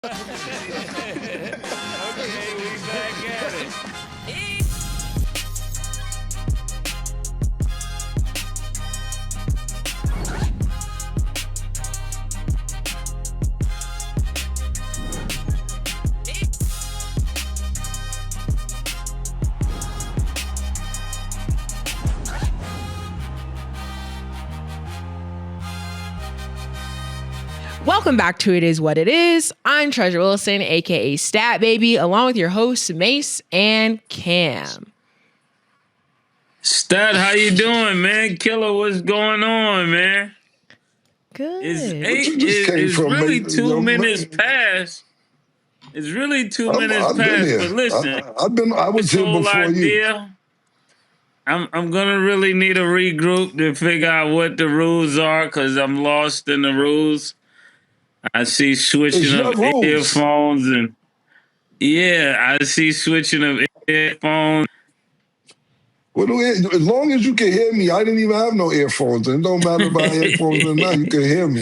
Okay, we back at it. Welcome back to It Is What It Is. I'm Treasure Wilson, aka Stat Baby, along with your hosts Mace and Cam. Stat, how you doing, man? Killa, what's going on, man? Good. It's really 2 minutes past. It's really 2 minutes past. But listen, I was here before you. I'm gonna really need a regroup to figure out what the rules are because I'm lost in the rules. I see switching of earphones and I see switching of earphones. Well, as long as you can hear me, I didn't even have no earphones. It don't matter about earphones or not. You can hear me.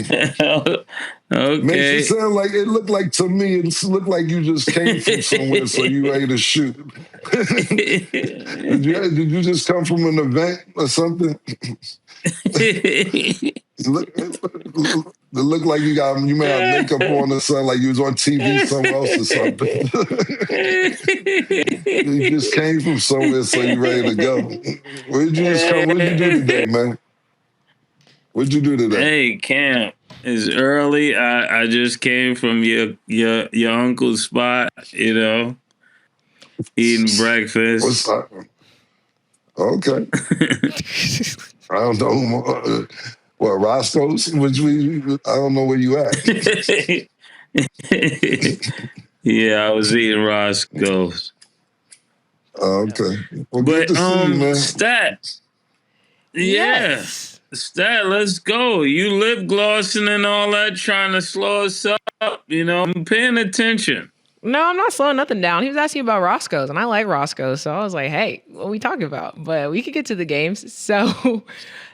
Okay. Makes it sound like it looked like to me. It looked like you just came from somewhere, so you ready to shoot. Did you just come from an event or something? It looked like you may have makeup on or something, like you was on TV somewhere else or something. You just came from somewhere, so you ready to go. Where'd you just come? What'd you do today, man? What'd you do today? Hey, Cam, it's early. I just came from your uncle's spot, eating breakfast. What's that? Okay. I don't know. What, Roscoe's? I don't know where you at. Yeah, I was eating Roscoe's. Okay. Well, good to see you, man. Stat. Yes. Stat, let's go. You lip glossing and all that, trying to slow us up. I'm paying attention. No, I'm not slowing nothing down. He was asking about Roscoe's, and I like Roscoe's, so I was like, hey, what are we talking about? But we could get to the games. So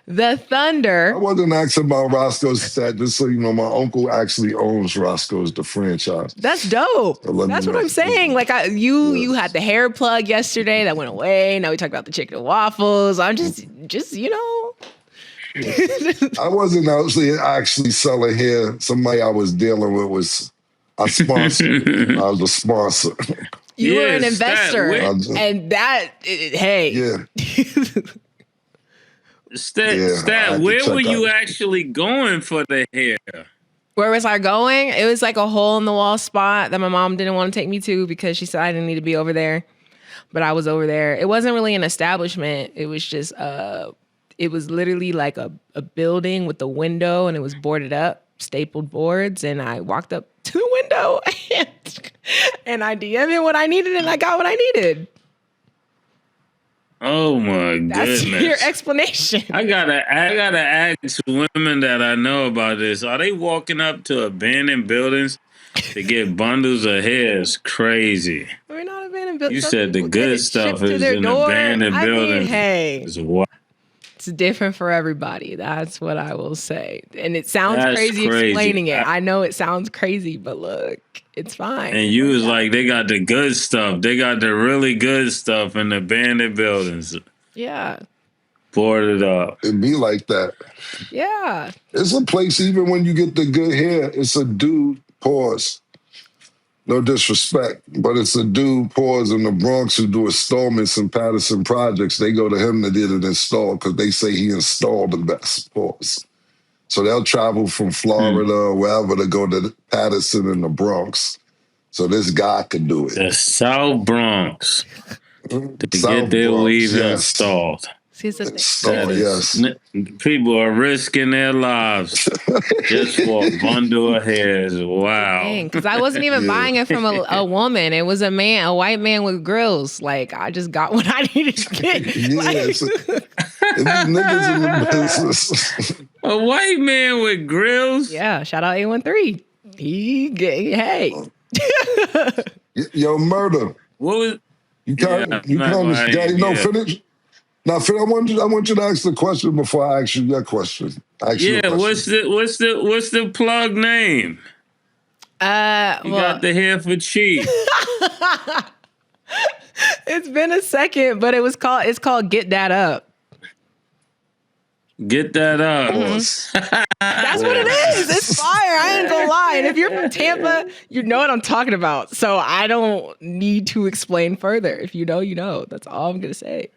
the Thunder. I wasn't asking about Roscoe's Stat, just so you know, my uncle actually owns Roscoe's, the franchise. That's dope. That's what I'm saying. Like you had the hair plug yesterday that went away. Now we talk about the chicken and waffles. I'm just I wasn't actually selling hair. Somebody I was dealing with was a sponsor. I was a sponsor. You were an investor, and that, hey. Yeah. Stat, where were you actually going for the hair? Where was I going? It was like a hole in the wall spot that my mom didn't want to take me to because she said I didn't need to be over there. But I was over there. It wasn't really an establishment. It was just, it was literally like a building with a window, and it was boarded up, stapled boards. And I walked up to the window and I DM'd it what I needed, and I got what I needed. Oh my goodness! That's your explanation. I gotta ask women that I know about this. Are they walking up to abandoned buildings to get bundles of hair? It's crazy. We're not abandoned buildings. You said the good stuff is in abandoned buildings. Hey, what? It's different for everybody. That's what I will say. And it sounds crazy explaining it. I know it sounds crazy, but look, it's fine. And you was like, they got the good stuff. They got the really good stuff in the abandoned buildings. Yeah. Boarded up. It'd be like that. Yeah. It's a place, even when you get the good hair, it's a dude, pause. No disrespect, but it's a dude, pause, in the Bronx who do installments in Patterson projects. They go to him to get it installed because they say he installed the best, pause. So they'll travel from Florida or wherever to go to Patterson in the Bronx. So this guy could do it. The South Bronx. To get their weave installed. Yes. People are risking their lives just for a bundle of hairs. Wow. Because I wasn't even buying it from a woman. It was a white man with grills. Like, I just got what I needed to get. Niggas in the business. A white man with grills? Yeah, shout out A13. Hey. Yo, Murder. What was... Finish. Now, Phil, I want you to ask the question before I ask you your question. What's the plug name? You got the hair for cheap. It's been a second, but it's called Get That Up. Get that up. That's what it is. It's fire. I ain't gonna lie. And if you're from Tampa, you know what I'm talking about. So I don't need to explain further. If you know, you know. That's all I'm gonna say.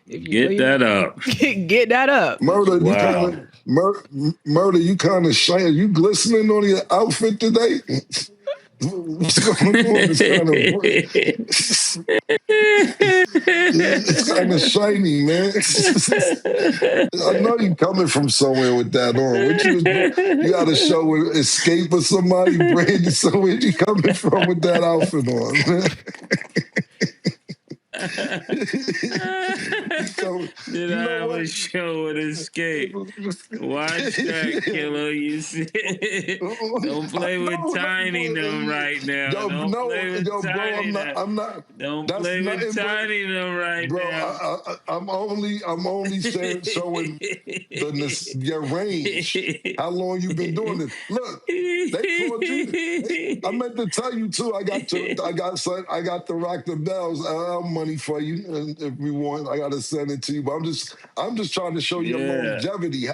If you Get that up. Get that up. Murder, Wow. you kind of shiny. You glistening on your outfit today? What's going on? It's kind of shiny, man. I know you coming from somewhere with that on. What you was doing? You got a show with Escape or somebody, Brandy. So where you coming from with that outfit on, man? Did I have a show with Escape? Watch that, Killa. You see? Don't play with Tiny them right now. Don't play with Tiny them. I'm not. Don't play with Tiny them right now. I'm only showing your range. How long you been doing this? Look, they called you. I meant to tell you too. I got to rock the bells money for you, and if we want, I got to send it to you. But I'm just trying to show you longevity.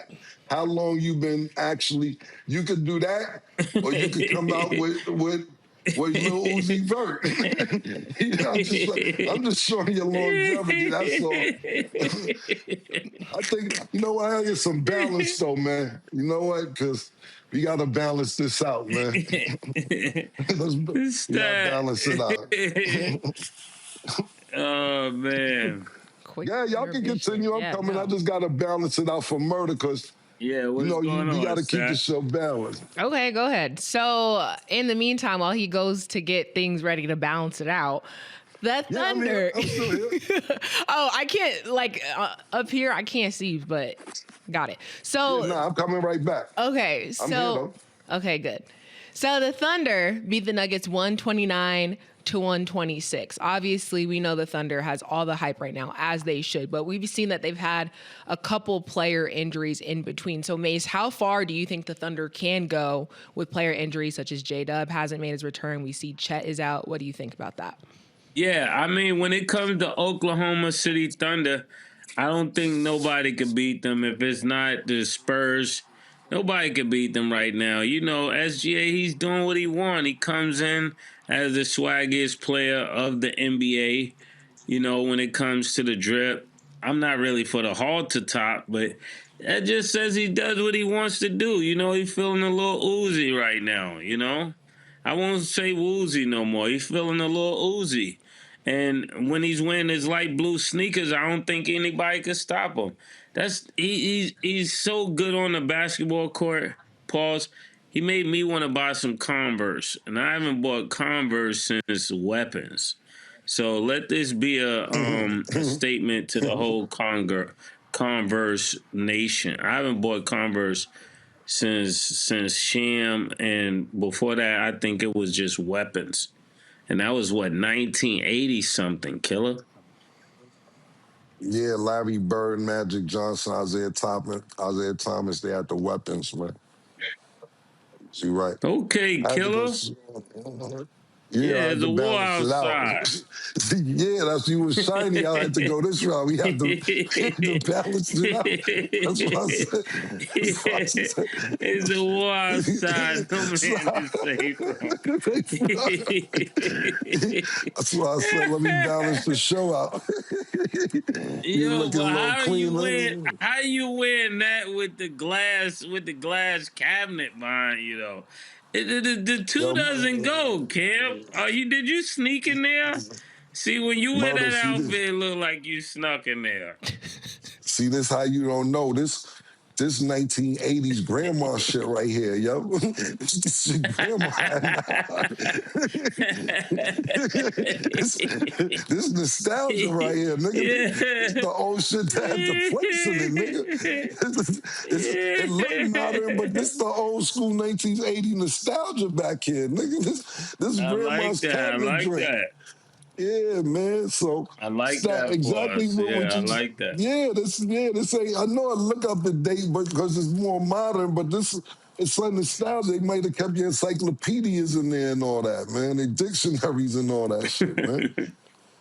How long you been actually? You could do that, or you could come out with Lil Uzi Vert. I'm just showing you longevity. That's all. I think you know what? I get some balance though, man. You know what? Because we got to balance this out, man. Let's balance it out. Oh man. Y'all can continue. I'm coming. No. I just gotta balance it out for murder because what's going on? You gotta keep the show balanced. Okay, go ahead. So in the meantime, while he goes to get things ready to balance it out, the Thunder. I'm still here. Oh, I can't up here. I can't see, but got it. So I'm coming right back. Okay, I'm here, though. Okay, good. So the Thunder beat the Nuggets 129-126. Obviously, we know the Thunder has all the hype right now, as they should, but we've seen that they've had a couple player injuries in between. So, Mace, how far do you think the Thunder can go with player injuries such as J-Dub hasn't made his return? We see Chet is out. What do you think about that? Yeah, I mean, when it comes to Oklahoma City Thunder, I don't think nobody could beat them. If it's not the Spurs, nobody could beat them right now. You know, SGA, he's doing what he wants. He comes in as the swaggiest player of the NBA. You know, when it comes to the drip, I'm not really for the hall to top, but that just says he does what he wants to do. You know, he's feeling a little oozy right now, you know? I won't say woozy no more. He's feeling a little oozy. And when he's wearing his light blue sneakers, I don't think anybody could stop him. He's so good on the basketball court. Pause. He made me want to buy some Converse, and I haven't bought Converse since Weapons. So let this be a statement to the whole Converse nation. I haven't bought Converse since Sham, and before that, I think it was just Weapons. And that was, 1980 something, Killa? Yeah, Larry Bird, Magic Johnson, Isaiah Thomas, they had the Weapons, man. See, right. Okay, Killa. Yeah, the war outside. Yeah, that's you was shiny. I had to go this route. We had to balance it out. That's what I said. It's the war outside. That's why I said, let me balance the show out. Yo, but how you wearing that with the glass cabinet behind you though? The two doesn't go, Cam. Did you sneak in there? See, when you wear that outfit, it look like you snuck in there. See, this how you don't know. This 1980s grandma shit right here, yo. This shit grandma. this nostalgia right here, nigga. Yeah. This the old shit that had the place in it, nigga. It look modern, but this the old school 1980 nostalgia back here, nigga. This grandma's cabinet drink. That. Yeah, man. So I like that. Exactly what I like that. Yeah, this ain't. I know I look up the date, but because it's more modern. But this it's like nostalgia. They might have kept your encyclopedias in there and all that, man. The dictionaries and all that shit, man.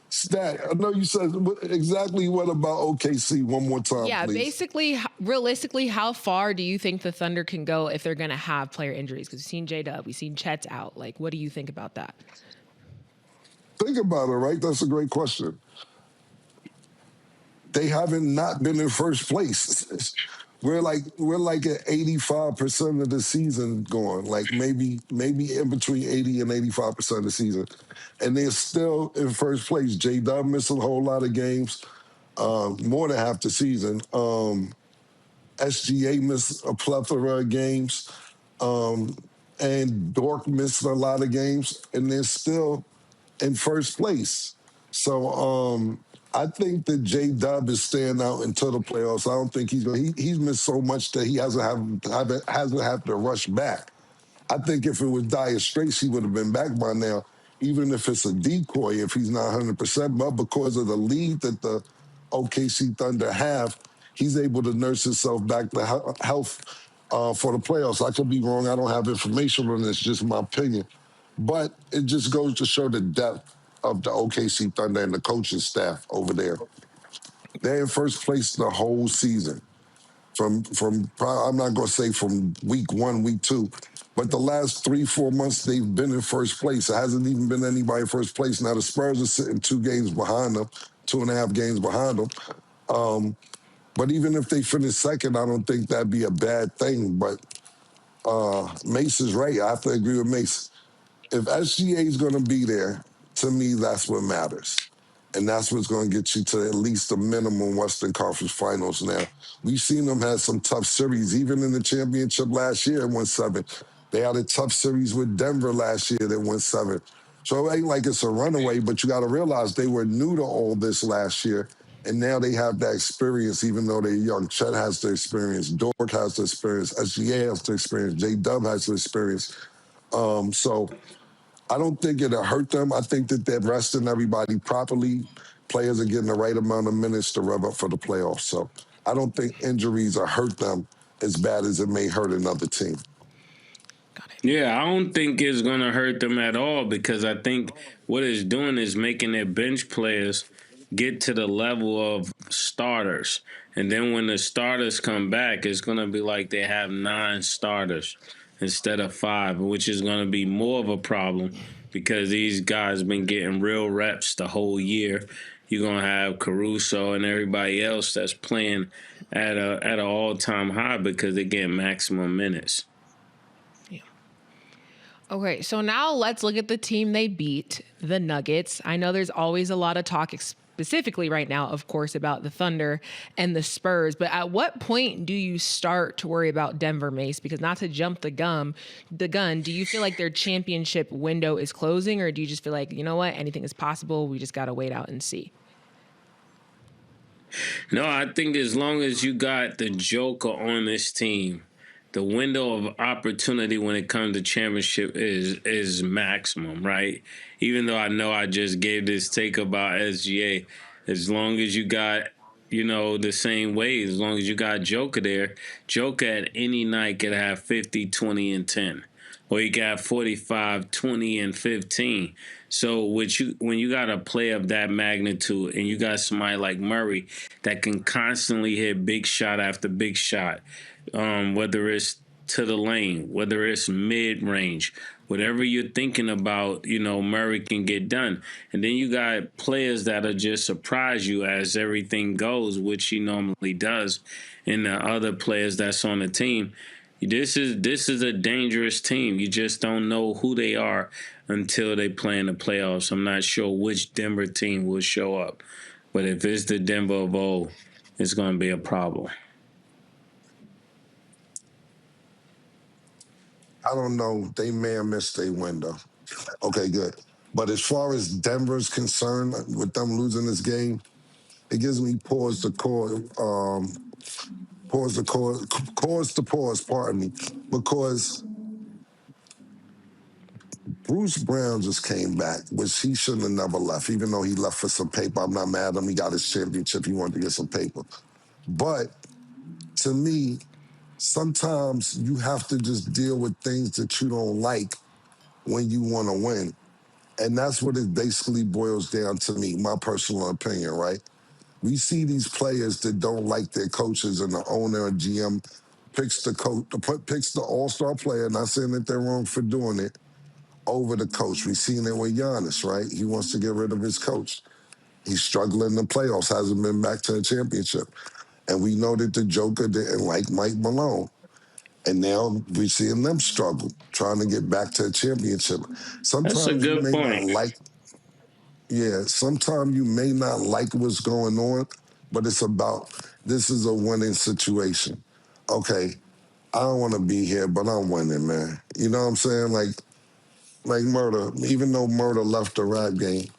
Stat. I know you said exactly what about OKC? One more time, Yeah, please. basically, realistically, how far do you think the Thunder can go if they're going to have player injuries? Because we've seen J-Dub, we've seen Chet's out. Like, what do you think about that? Think about it, right? That's a great question. They haven't not been in first place. We're like at 85% of the season going, like maybe in between 80 and 85% of the season, and they're still in first place. J Dub missed a whole lot of games, more than half the season. SGA missed a plethora of games, and Dork missed a lot of games, and they're still in first place. So I think that J Dub is staying out until the playoffs. I don't think he's missed so much that he hasn't had to rush back. I think if it was Dire Straits, he would have been back by now, even if it's a decoy, if he's not 100%. But because of the lead that the OKC Thunder have, he's able to nurse himself back to health for the playoffs. I could be wrong. I don't have information on this, just my opinion. But it just goes to show the depth of the OKC Thunder and the coaching staff over there. They're in first place the whole season. From I'm not going to say from week 1, week 2, but the last 3-4 months they've been in first place. It hasn't even been anybody in first place. Now the Spurs are sitting 2 games behind them, 2.5 games behind them. But even if they finish second, I don't think that'd be a bad thing. But Mace is right. I have to agree with Mace. If SGA is going to be there, to me, that's what matters. And that's what's going to get you to at least the minimum Western Conference Finals now. We've seen them have some tough series. Even in the championship last year, it won 7. They had a tough series with Denver last year that won 7. So it ain't like it's a runaway, but you got to realize they were new to all this last year. And now they have that experience, even though they're young. Chet has the experience. Dork has the experience. SGA has the experience. J-Dub has the experience. So I don't think it'll hurt them. I think that they're resting everybody properly. Players are getting the right amount of minutes to rev up for the playoffs. So I don't think injuries will hurt them as bad as it may hurt another team. Yeah, I don't think it's going to hurt them at all because I think what it's doing is making their bench players get to the level of starters. And then when the starters come back, it's going to be like they have 9 starters instead of 5, which is going to be more of a problem because these guys been getting real reps the whole year. You're going to have Caruso and everybody else that's playing at an all-time high because they get maximum minutes. Okay, so now let's look at the team they beat, the Nuggets. I know there's always a lot of talk specifically right now, of course, about the Thunder and the Spurs, but at what point do you start to worry about Denver, Mace? Because not to jump the gun, do you feel like their championship window is closing, or do you just feel like, you know what, anything is possible, we just got to wait out and see? No, I think as long as you got the Joker on this team, the window of opportunity when it comes to championship is maximum, right? Even though I know I just gave this take about SGA, as long as you got, the same way, as long as you got Joker there, Joker at any night could have 50, 20, and 10. Or you got 45, 20, and 15. So when you got a play of that magnitude and you got somebody like Murray that can constantly hit big shot after big shot, whether it's to the lane, whether it's mid-range, whatever you're thinking about, Murray can get done. And then you got players that'll just surprise you as everything goes, which he normally does, and the other players that's on the team. This is a dangerous team. You just don't know who they are until they play in the playoffs. I'm not sure which Denver team will show up. But if it's the Denver of old, it's going to be a problem. I don't know. They may have missed their window. Okay, good. But as far as Denver's concerned, with them losing this game, it gives me pause to pause, pardon me, because Bruce Brown just came back, which he shouldn't have never left, even though he left for some paper. I'm not mad at him. He got his championship. He wanted to get some paper. But to me, sometimes you have to just deal with things that you don't like when you want to win. And that's what it basically boils down to me, my personal opinion, right? We see these players that don't like their coaches, and the owner or GM picks the coach, picks the all-star player, not saying that they're wrong for doing it, over the coach. We've seen it with Giannis, right? He wants to get rid of his coach. He's struggling in the playoffs, hasn't been back to the championship. And we know that the Joker didn't like Mike Malone. And now we're seeing them struggle, trying to get back to a championship. That's a Sometimes you good may not point. like, sometimes you may not like what's going on, but it's about, this is a winning situation. Okay, I don't want to be here, but I'm winning, man. You know what I'm saying? Like Murder, even though Murder left the rap game,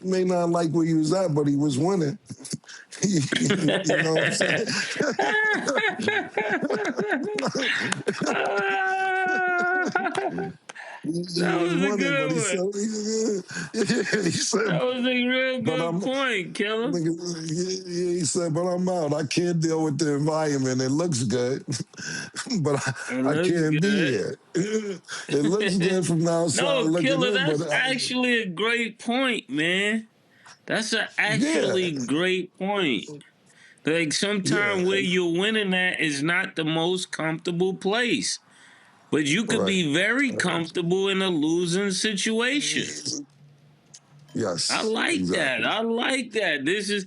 he may not like where he was at, but he was winning. You know what I'm saying? That He was was a winning, but good he one. said, That was a real but good point, Killa. he said, but I'm out. I can't deal with the environment. It looks good, but It I looks can't be good. here. It looks good from the outside No, looking Killa, in, but that's actually a great point, man. That's an actually great point. Like sometimes where yeah, you're winning at is not the most comfortable place. But you could right. be very comfortable in a losing situation. I Yes, like that. exactly. I like that. This is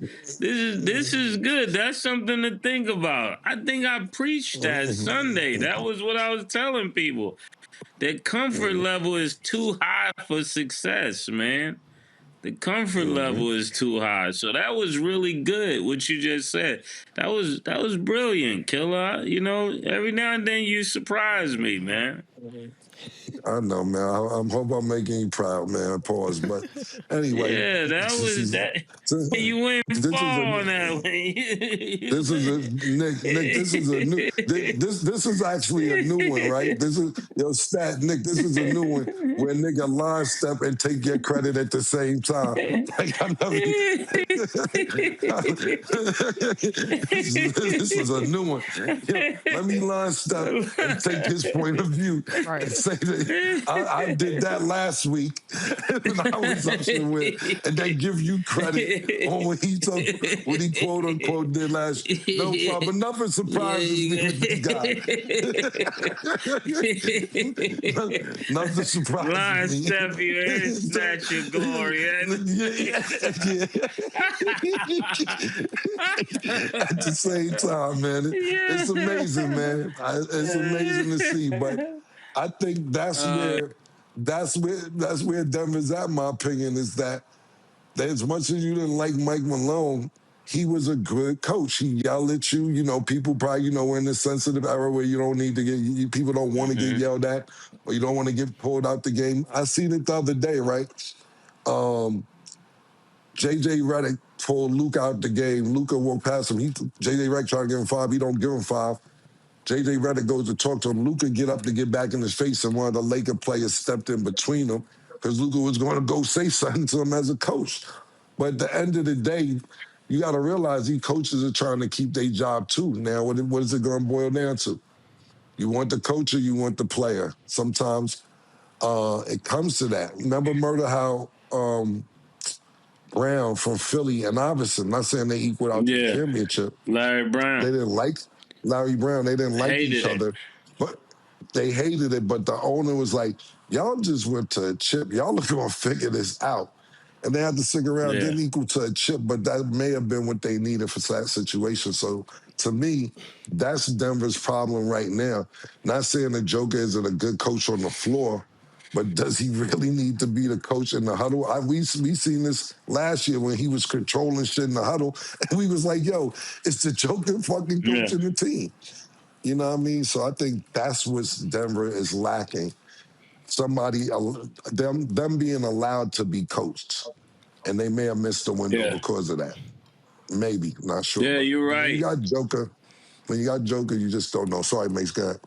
good. That's something to think about. I think I preached that Sunday. That was what I was telling people. That comfort level is too high for success, man. The comfort level is too high. So that was really good what you just said. That was brilliant, Killer. You know, every now and then you surprise me, man. I know, man. I hope I'm making you proud, man. Pause. But anyway, Yeah, that this was is that. You went this is far on a that one. You this is a Nick. This is a new. This is actually a new one, right? This is your stat, Nick. This is a new one where nigga line step and take your credit at the same time. Like I never. This is a new one. Yo, let me line step and take his point of view and say that I did that last week when I was upset with, and then give you credit on what he quote unquote did last. No problem. Nothing surprises me with this guy. Nothing Line surprises me. step you and snatch your glory. At the same time, man, it's amazing, man. It's amazing to see, but I think that's where Denver's at. My opinion is that as much as you didn't like Mike Malone, he was a good coach. He yelled at you. You know, people probably, we're in this sensitive era where you don't need to people don't want to get yelled at, or you don't want to get pulled out the game. I seen it the other day, right? JJ Redick pulled Luke out the game. Luka walked past him. JJ Redick trying to give him 5. He don't give him 5. JJ Redick goes to talk to him. Luka get up to get back in his face, and one of the Laker players stepped in between them because Luka was going to go say something to him as a coach. But at the end of the day, you got to realize these coaches are trying to keep their job too. Now, what is it going to boil down to? You want the coach or you want the player? Sometimes it comes to that. Remember, Murder, how Brown from Philly and Iverson, not saying they equaled out the Yeah, championship, Larry they Brown didn't like Larry Brown. They didn't like hated each it. other, but they hated it. But the owner was like, y'all just went to a chip. Y'all are going to figure this out. And they had to stick around. Yeah, Didn't equal to a chip, but that may have been what they needed for that situation. So to me, that's Denver's problem right now. Not saying the Joker isn't a good coach on the floor, but does he really need to be the coach in the huddle? We seen this last year when he was controlling shit in the huddle, and we was like, "Yo, it's the Joker fucking yeah, coaching the team." You know what I mean? So I think that's what Denver is lacking. Somebody, them being allowed to be coached, and they may have missed the window yeah. because of that. Maybe, not sure, Yeah, but you're when you right. got Joker, you just don't know. Sorry, Mace, go ahead.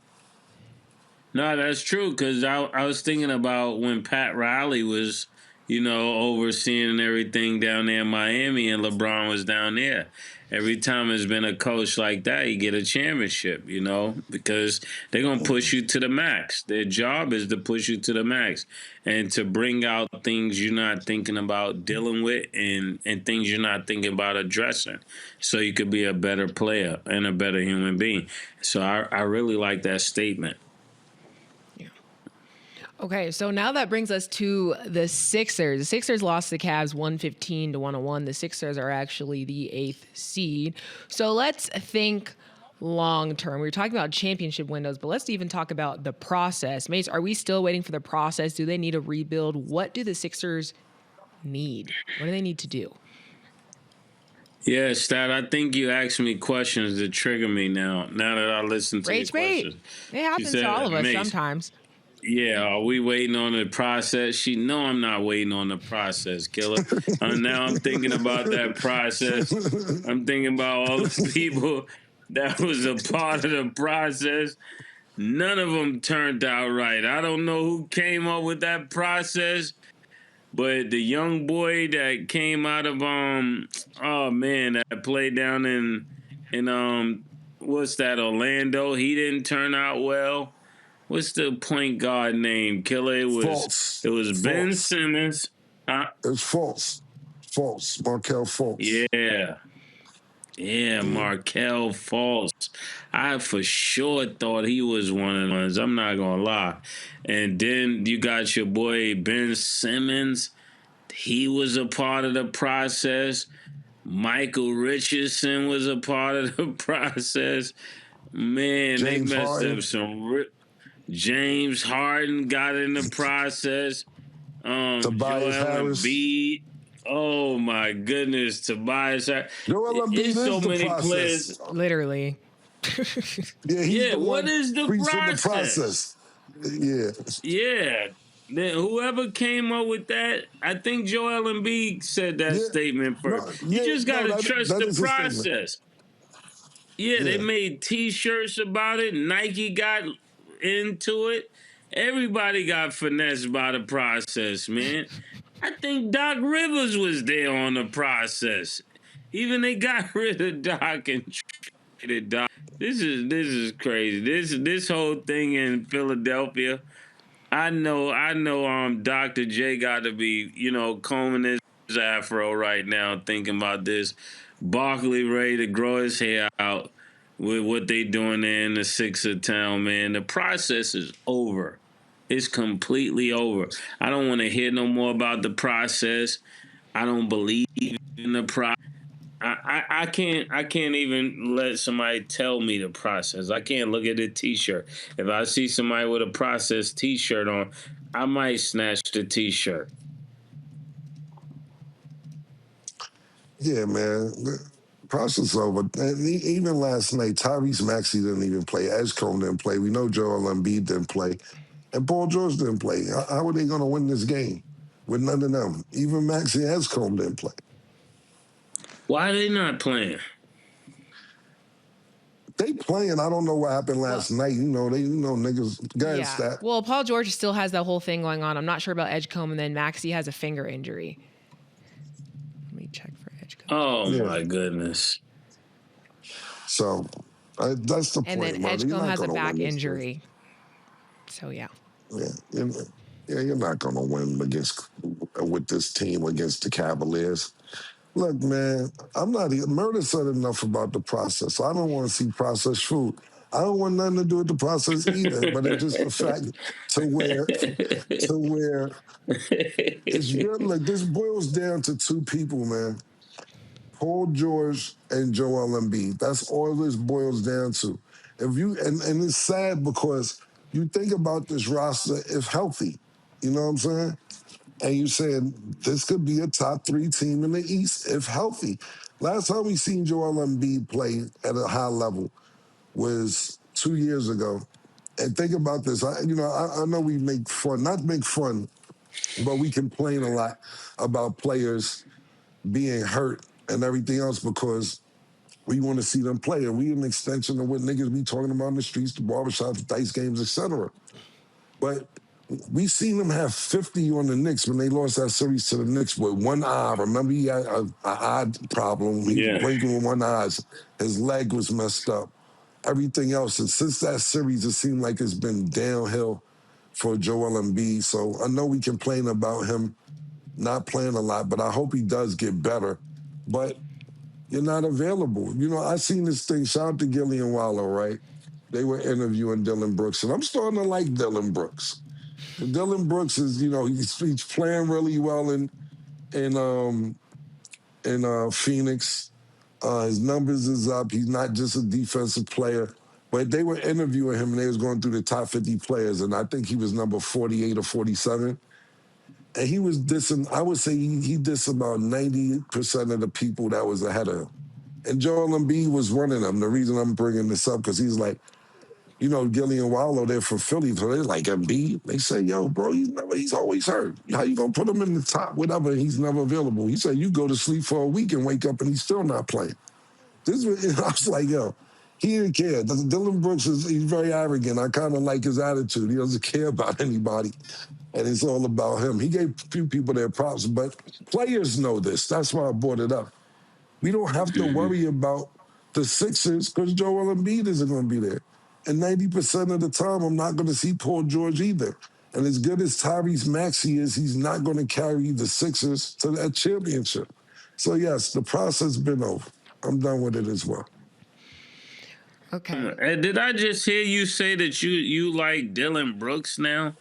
No, that's true. Because I was thinking about when Pat Riley was, overseeing everything down there in Miami, and LeBron was down there. Every time there's been a coach like that, you get a championship, because they're going to push you to the max. Their job is to push you to the max and to bring out things you're not thinking about dealing with and things you're not thinking about addressing so you could be a better player and a better human being. So I really like that statement. Okay, so now that brings us to the Sixers. The Sixers lost the Cavs 115-101. The Sixers are actually the 8th seed. So let's think long term. We were talking about championship windows, but let's even talk about the process. Mace, are we still waiting for the process? Do they need a rebuild? What do the Sixers need? What do they need to do? Yeah, Stat, I think you asked me questions that trigger me now that I listen to your questions. It happens to all of us sometimes. Yeah, are we waiting on the process? No, I'm not waiting on the process, Killa. Now I'm thinking about that process. I'm thinking about all the people that was a part of the process. None of them turned out right. I don't know who came up with that process, but the young boy that came out of that played down in what's that, Orlando, he didn't turn out well. What's the point guard name, Killa? It was Ben Simmons. It's false. Markelle Fultz. Yeah, Markelle Fultz. I for sure thought he was one of the ones. I'm not gonna lie. And then you got your boy Ben Simmons. He was a part of the process. Michael Richardson was a part of the process. Man, James they messed Harden. up some. James Harden got in the process. Tobias Harris. Embiid. Oh my goodness, Tobias Harris. Joel Embiid is so many players. Literally. What is the process? Yeah. Then whoever came up with that, I think Joel Embiid said that statement first. You just gotta trust the process. They made T-shirts about it. Nike got into it. Everybody got finessed by the process, man. I think Doc Rivers was there on the process. Even they got rid of Doc and traded Doc. This is crazy. This whole thing in Philadelphia. I know. Dr. J got to be, combing his afro right now, thinking about this. Barkley ready to grow his hair out with what they doing there in the Sixer town, man. The process is over. It's completely over. I don't want to hear no more about the process. I don't believe in the process. I can't even let somebody tell me the process. I can't look at a T-shirt. If I see somebody with a process T-shirt on, I might snatch the T-shirt. Yeah, man. The process over. And even last night, Tyrese Maxey didn't even play. Edgecombe didn't play. We know Joel Embiid didn't play. And Paul George didn't play. How are they going to win this game with none of them? Even Maxey and Edgecombe didn't play. Why are they not playing? They playing. I don't know what happened last night. Niggas. Go ahead, Stat. Well, Paul George still has that whole thing going on. I'm not sure about Edgecombe, and then Maxey has a finger injury. Let me check for Edgecombe. Oh, my goodness. So, that's the point. And then Edgecombe has a back injury. So, yeah. Yeah, you're not going to win with this team against the Cavaliers. Look, man, Murder said enough about the process. I don't want to see processed food. I don't want nothing to do with the process either, but it's just the fact to where it's real. Look, this boils down to two people, man. Paul George and Joel Embiid. That's all this boils down to. And it's sad because you think about this roster if healthy. You know what I'm saying? And you said this could be a top 3 team in the East if healthy. Last time we seen Joel Embiid play at a high level was 2 years ago. And think about this. I know we not make fun, but we complain a lot about players being hurt and everything else because we want to see them play. And we an extension of what niggas be talking about in the streets, the barbershops, dice games, etc. But we seen him have 50 on the Knicks when they lost that series to the Knicks with one eye. Remember, he had an eye problem. He was blinking with one eye. His leg was messed up. Everything else. And since that series, it seemed like it's been downhill for Joel Embiid. So I know we complain about him not playing a lot, but I hope he does get better. But you're not available. You know, I seen this thing. Shout out to Gilly and Wallow, right? They were interviewing Dylan Brooks, and I'm starting to like Dylan Brooks. Dylan Brooks is, you know, he's playing really well in Phoenix. His numbers is up. He's not just a defensive player. But they were interviewing him, and they was going through the top 50 players, and I think he was number 48 or 47. And he was dissing, I would say he dissed about 90% of the people that was ahead of him. And Joel Embiid was one of them. The reason I'm bringing this up, because he's like, you know, Gilly and Wallow, they're from Philly, so they're like, Embiid. They say, yo, bro, he's always hurt. How you gonna put him in the top, whatever, he's never available? He said, you go to sleep for a week and wake up and he's still not playing. I was like, yo, he didn't care. Dylan Brooks, he's very arrogant. I kind of like his attitude. He doesn't care about anybody. And it's all about him. He gave a few people their props, but players know this. That's why I brought it up. We don't have to worry about the Sixers because Joel Embiid isn't going to be there. And 90% of the time, I'm not going to see Paul George either. And as good as Tyrese Maxey is, he's not going to carry the Sixers to that championship. So, yes, the process has been over. I'm done with it as well. Okay. And did I just hear you say that you like Dylan Brooks now?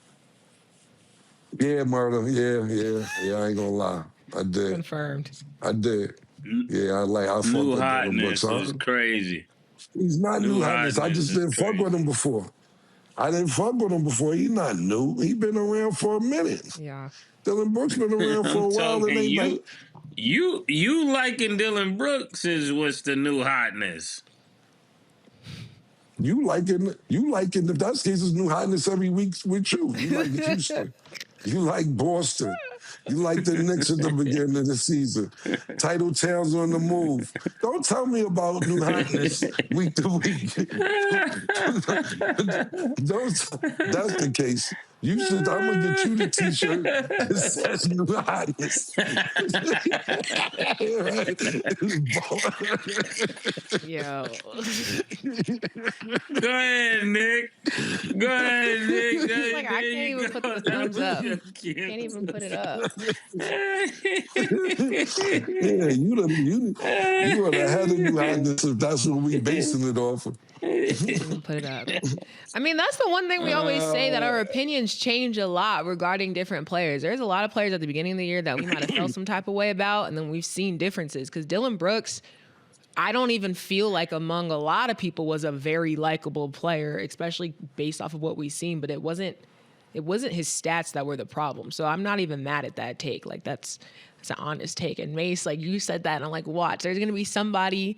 Yeah, Murder. Yeah, I ain't gonna lie. I did. Confirmed. I did. Yeah, I fucked New with Dylan hotness Brooks. is crazy. He's not new hotness. I just didn't fuck with him before. I didn't fuck with him before. He's not new. He been around for a minute. Yeah. Dylan Brooks been around for a while. And they you liking Dylan Brooks is what's the new hotness. You liking, if that's the case, it's new hotness every week with you. You like Houston. You like Boston. You like the Knicks at the beginning of the season. Title Towns on the move. Don't tell me about new hotness week to week. That's the case. I'm going to get you the t-shirt that says new hotness. Yo. Go ahead, Nick. It's like, I can't even put the thumbs up. Can't even put it up. Yeah, you are the head of new hotness if that's what we basing it off of. Put it up. I mean, that's the one thing we always say, that our opinions change a lot regarding different players. There's a lot of players at the beginning of the year that we might have felt some type of way about, and then we've seen differences. Because Dylan Brooks, I don't even feel like among a lot of people was a very likable player, especially based off of what we've seen. But it wasn't his stats that were the problem. So I'm not even mad at that take. Like that's an honest take. And Mace, like you said that, and I'm like, watch, there's gonna be somebody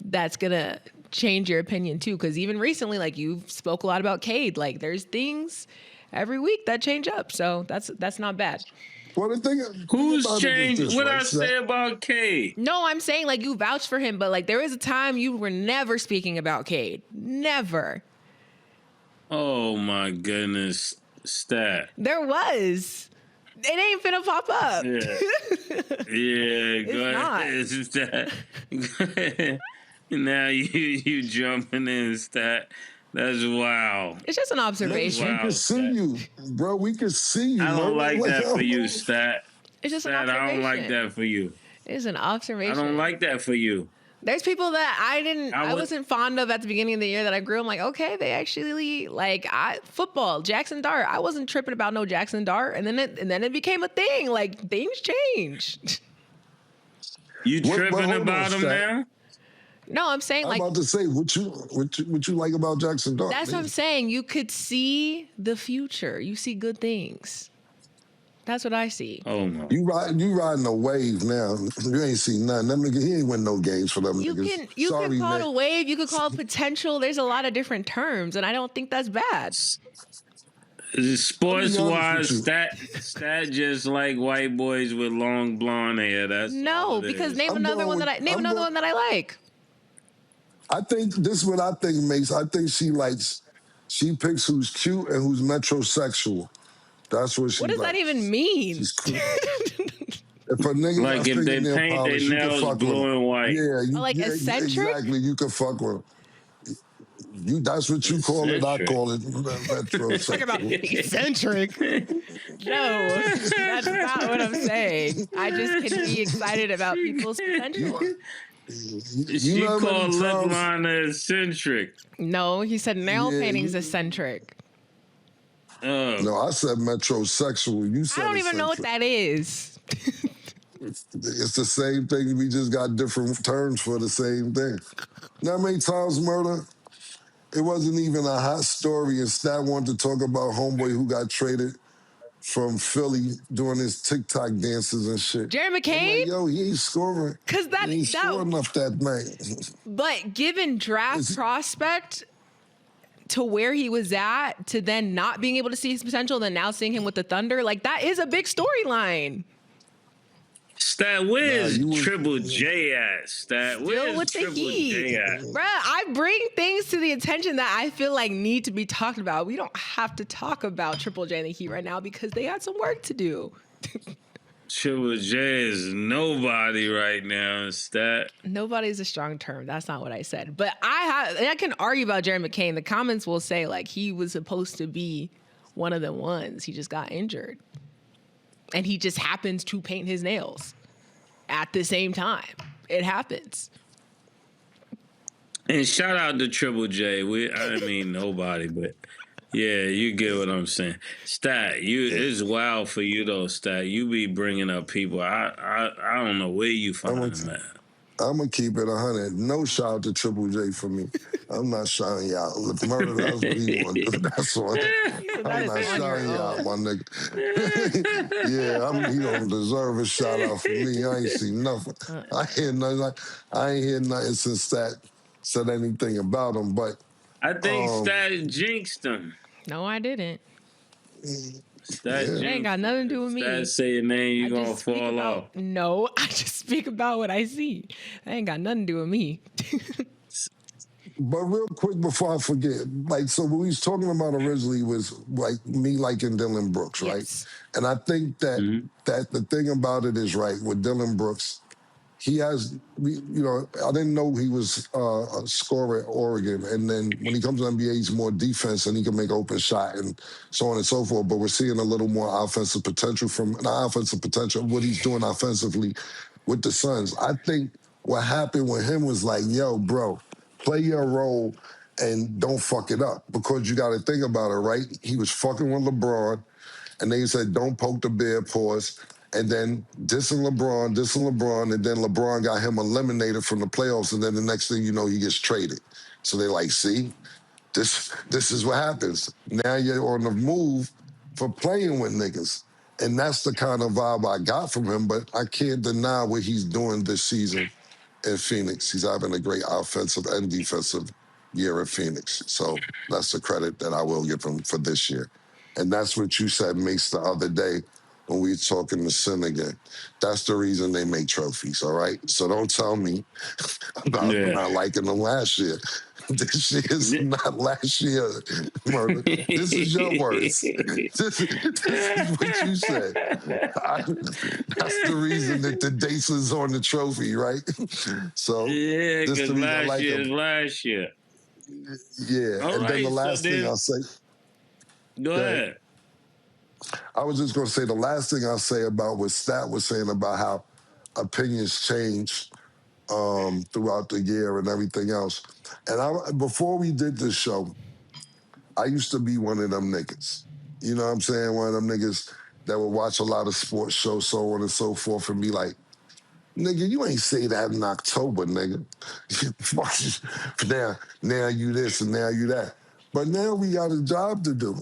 that's gonna change your opinion too. Because even recently, like you spoke a lot about Cade. Like there's things every week that change up. So that's not bad. Well, the thing who's changed? What I say about Cade? No, I'm saying like you vouched for him, but like there was a time you were never speaking about Cade. Never. Oh my goodness, stat. There was. It ain't finna pop up. Yeah, go ahead. Stat. Go ahead. Now you jumping in, stat. That's wow. It's just an observation. We can see you, bro. We can see you. I don't like that for you, stat. It's just an observation. I don't like that for you. It's an observation. I don't like that for you. There's people that I wasn't fond of at the beginning of the year that I grew. I'm like, okay, they actually football, Jackson Dart. I wasn't tripping about no Jackson Dart, and then it became a thing. Like things changed. You tripping about him now? No, I'm saying I'm about to say what you like about Jackson Dart. That's what I'm saying. You could see the future. You see good things. That's what I see. Oh no. You riding a wave now. You ain't seen nothing. That nigga, he ain't win no games for them niggas. You can call it a wave. You could call it potential. There's a lot of different terms, and I don't think that's bad. Sports wise, stat just like white boys with long blonde hair. That's no, because name another one that I like. I think this is what I think, Mace. I think she picks who's cute and who's metrosexual. That's what she What does that even mean? She's cool. If a nigga like got if they fingernail paint polish, their you can nails fuck blue with him. and white. Yeah, eccentric? exactly. You can fuck with him. That's what you call it. I call it metrosexual. Talk about eccentric. No, that's not what I'm saying. I just can be excited about people's potential. She called lip liner eccentric. No, he said nail painting's eccentric. No, I said metrosexual. You said I don't even eccentric. know what that is. It's the same thing. We just got different terms for the same thing. Now, how many times, Murder? It wasn't even a hot story, and Stat wanted to talk about homeboy who got traded from Philly doing his TikTok dances and shit. Jerry McCain? Like, yo, he ain't scoring. Because that he ain't scoring enough that night. But given draft prospect to where he was at, to then not being able to see his potential, then now seeing him with the Thunder, like that is a big storyline. Stat, where's Triple J at? Stat, where's with the Triple J at? Bruh, I bring things to the attention that I feel like need to be talked about. We don't have to talk about Triple J and the Heat right now because they got some work to do. Triple J is nobody right now, Stat. Nobody is a strong term. That's not what I said. But I can argue about Jerry McCain. The comments will say like he was supposed to be one of the ones. He just got injured. And he just happens to paint his nails at the same time. It happens. And shout out to Triple J. I mean nobody, but yeah, you get what I'm saying. Stat, it's wild for you though, Stat. You be bringing up people. I don't know where you find them at. I'm going to keep it 100. No shout out to Triple J for me. I'm not shouting you out. Murder, that's what he want to do. That's what. I'm not shouting you out, my nigga. Yeah, he don't deserve a shout out from me. I ain't seen nothing. I ain't hear nothing since Stat said anything about him. But I think Stat jinxed him. No, I didn't. That ain't got nothing to do with me. Stat say your name, you gonna fall off. No, I just speak about what I see. That ain't got nothing to do with me. But real quick before I forget, like, so what we was talking about originally was like me liking Dylan Brooks, right? Yes. And I think that that the thing about it is right with Dylan Brooks. He has, I didn't know he was a scorer at Oregon. And then when he comes to the NBA, he's more defense and he can make open shot and so on and so forth. But we're seeing a little more offensive potential what he's doing offensively with the Suns. I think what happened with him was like, yo, bro, play your role and don't fuck it up. Because you got to think about it, right? He was fucking with LeBron. And then he said, don't poke the bear, pause. And then dissing LeBron, and then LeBron got him eliminated from the playoffs, and then the next thing you know, he gets traded. So they're like, see, this is what happens. Now you're on the move for playing with niggas. And that's the kind of vibe I got from him, but I can't deny what he's doing this season in Phoenix. He's having a great offensive and defensive year in Phoenix. So that's the credit that I will give him for this year. And that's what you said, Mace, the other day, when we were talking to Sin again. That's the reason they make trophies, all right? So don't tell me about not liking them last year. This year is not last year, Murder. This is your words. This is what you said. That's the reason that the dates is on the trophy, right? So yeah, because last year is last year. Yeah, all and right, then the last thing I'll say. Go ahead. I was just going to say the last thing I'll say about what Stat was saying about how opinions change throughout the year and everything else. And before we did this show, I used to be one of them niggas. You know what I'm saying? One of them niggas that would watch a lot of sports shows, so on and so forth, and be like, nigga, you ain't say that in October, nigga. now you this and now you that. But now we got a job to do.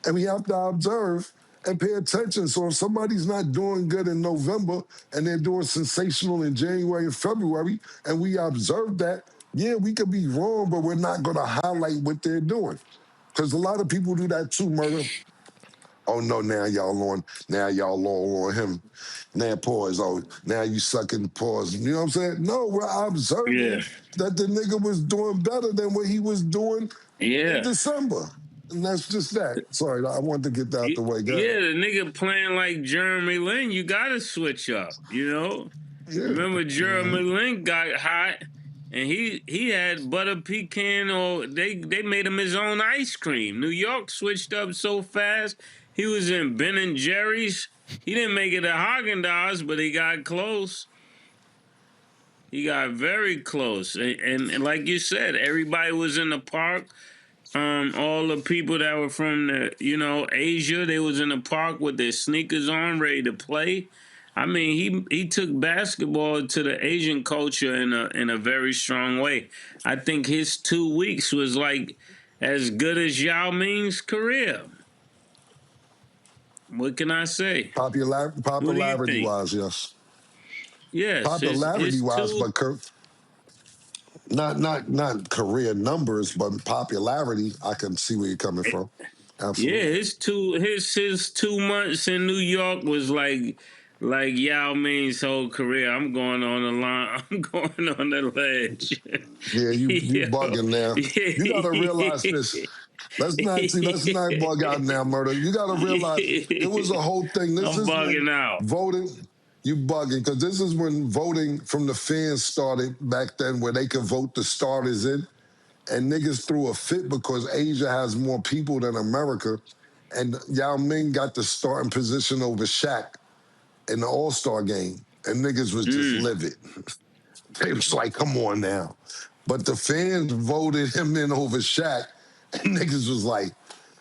And we have to observe and pay attention. So if somebody's not doing good in November and they're doing sensational in January and February, and we observe that, yeah, we could be wrong, but we're not going to highlight what they're doing. Because a lot of people do that too, Murder. Oh, no, now y'all on him. Now pause. Oh, now you sucking pause. You know what I'm saying? No, we're observing that the nigga was doing better than what he was doing in December. And that's just that. Sorry, I wanted to get that out the way. Go Yeah, ahead. the nigga playing like Jeremy Lin, you gotta switch up, you know? Yeah. Remember Jeremy Lin got hot and he had butter pecan or they made him his own ice cream. New York switched up so fast. He was in Ben and Jerry's. He didn't make it at Haagen-Dazs, but he got close. He got very close. And like you said, everybody was in the park. All the people that were from Asia, they was in the park with their sneakers on, ready to play. I mean, he took basketball to the Asian culture in a very strong way. I think his 2 weeks was like as good as Yao Ming's career. What can I say? Popularity wise, yes. Yes, popularity wise, but not career numbers, but popularity. I can see where you're coming from. Absolutely. Yeah, his 2 months in New York was like Yao Ming's whole career. I'm going on the line. I'm going on the ledge. Yeah, you bugging now. You gotta realize this. Let's not bug out now, Murder. You gotta realize it was a whole thing. I'm bugging out. Voting, you bugging, because this is when voting from the fans started back then, where they could vote the starters in. And niggas threw a fit because Asia has more people than America. And Yao Ming got the starting position over Shaq in the All-Star game. And niggas was just livid. They was like, come on now. But the fans voted him in over Shaq. And niggas was like,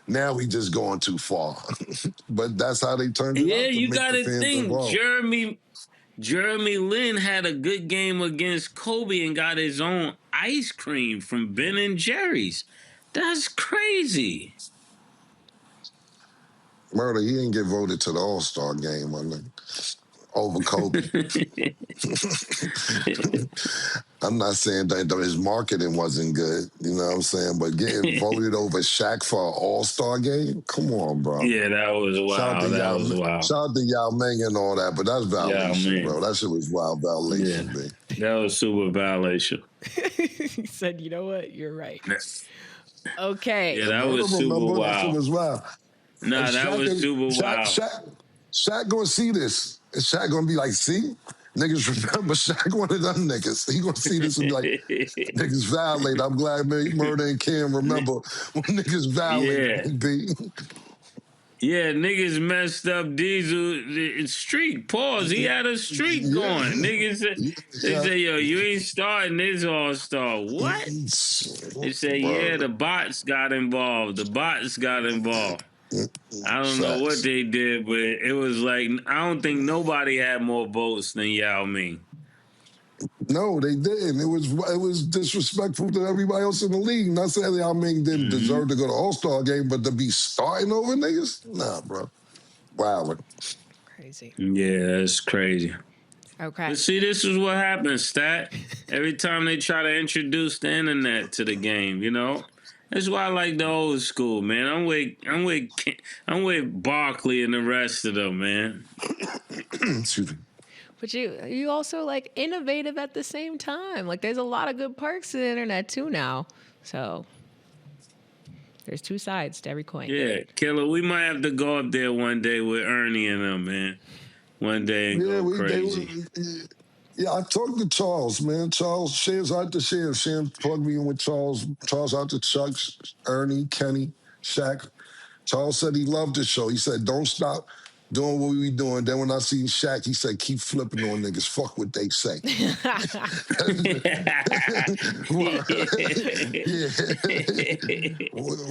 now we just going too far. But that's how they turned it out. Yeah, you got to think Jeremy Lin had a good game against Kobe and got his own ice cream from Ben and Jerry's. That's crazy. Murder, he didn't get voted to the All-Star game over Kobe. I'm not saying that his marketing wasn't good, you know what I'm saying? But getting voted over Shaq for an All-Star game? Come on, bro. Yeah, that was wild. Shout out to Yao Ming and all that, but that's violation, bro. That shit was wild violation, man. That was super violation. He said, you know what? You're right. Okay. Yeah, that was super wild. That shit was wild. Nah, that was super wild. Shaq gonna see this. And Shaq gonna be like, see? Niggas remember Shaq one of them niggas. He gonna see this and be like, niggas violate. I'm glad Murder and Cam remember when niggas violate. Yeah, niggas messed up Diesel streak. Pause. He had a streak going. Niggas said, yo, you ain't starting this All-Star. What? They said, the bots got involved. I don't know what they did, but it was like, I don't think nobody had more votes than Yao Ming. No, they didn't. It was disrespectful to everybody else in the league. Not saying Yao Ming didn't deserve to go to All-Star game, but to be starting over niggas? Nah, bro. Wow. Crazy. Yeah, that's crazy. Okay. But see, this is what happens, Stat. Every time they try to introduce the internet to the game, you know? That's why I like the old school, man. I'm with Barkley and the rest of them, man. Excuse me. But you also like innovative at the same time. Like there's a lot of good perks to the internet too now. So there's two sides to every coin. Yeah, Killa, we might have to go up there one day with Ernie and them, man. One day and go crazy. Yeah, I talked to Charles, man. Charles shares out to share. Sham plugged me in with Charles. Charles out to Chuck, Ernie, Kenny, Shaq. Charles said he loved the show. He said, don't stop doing what we doing. Then when I seen Shaq, he said, keep flipping on niggas. Fuck what they say.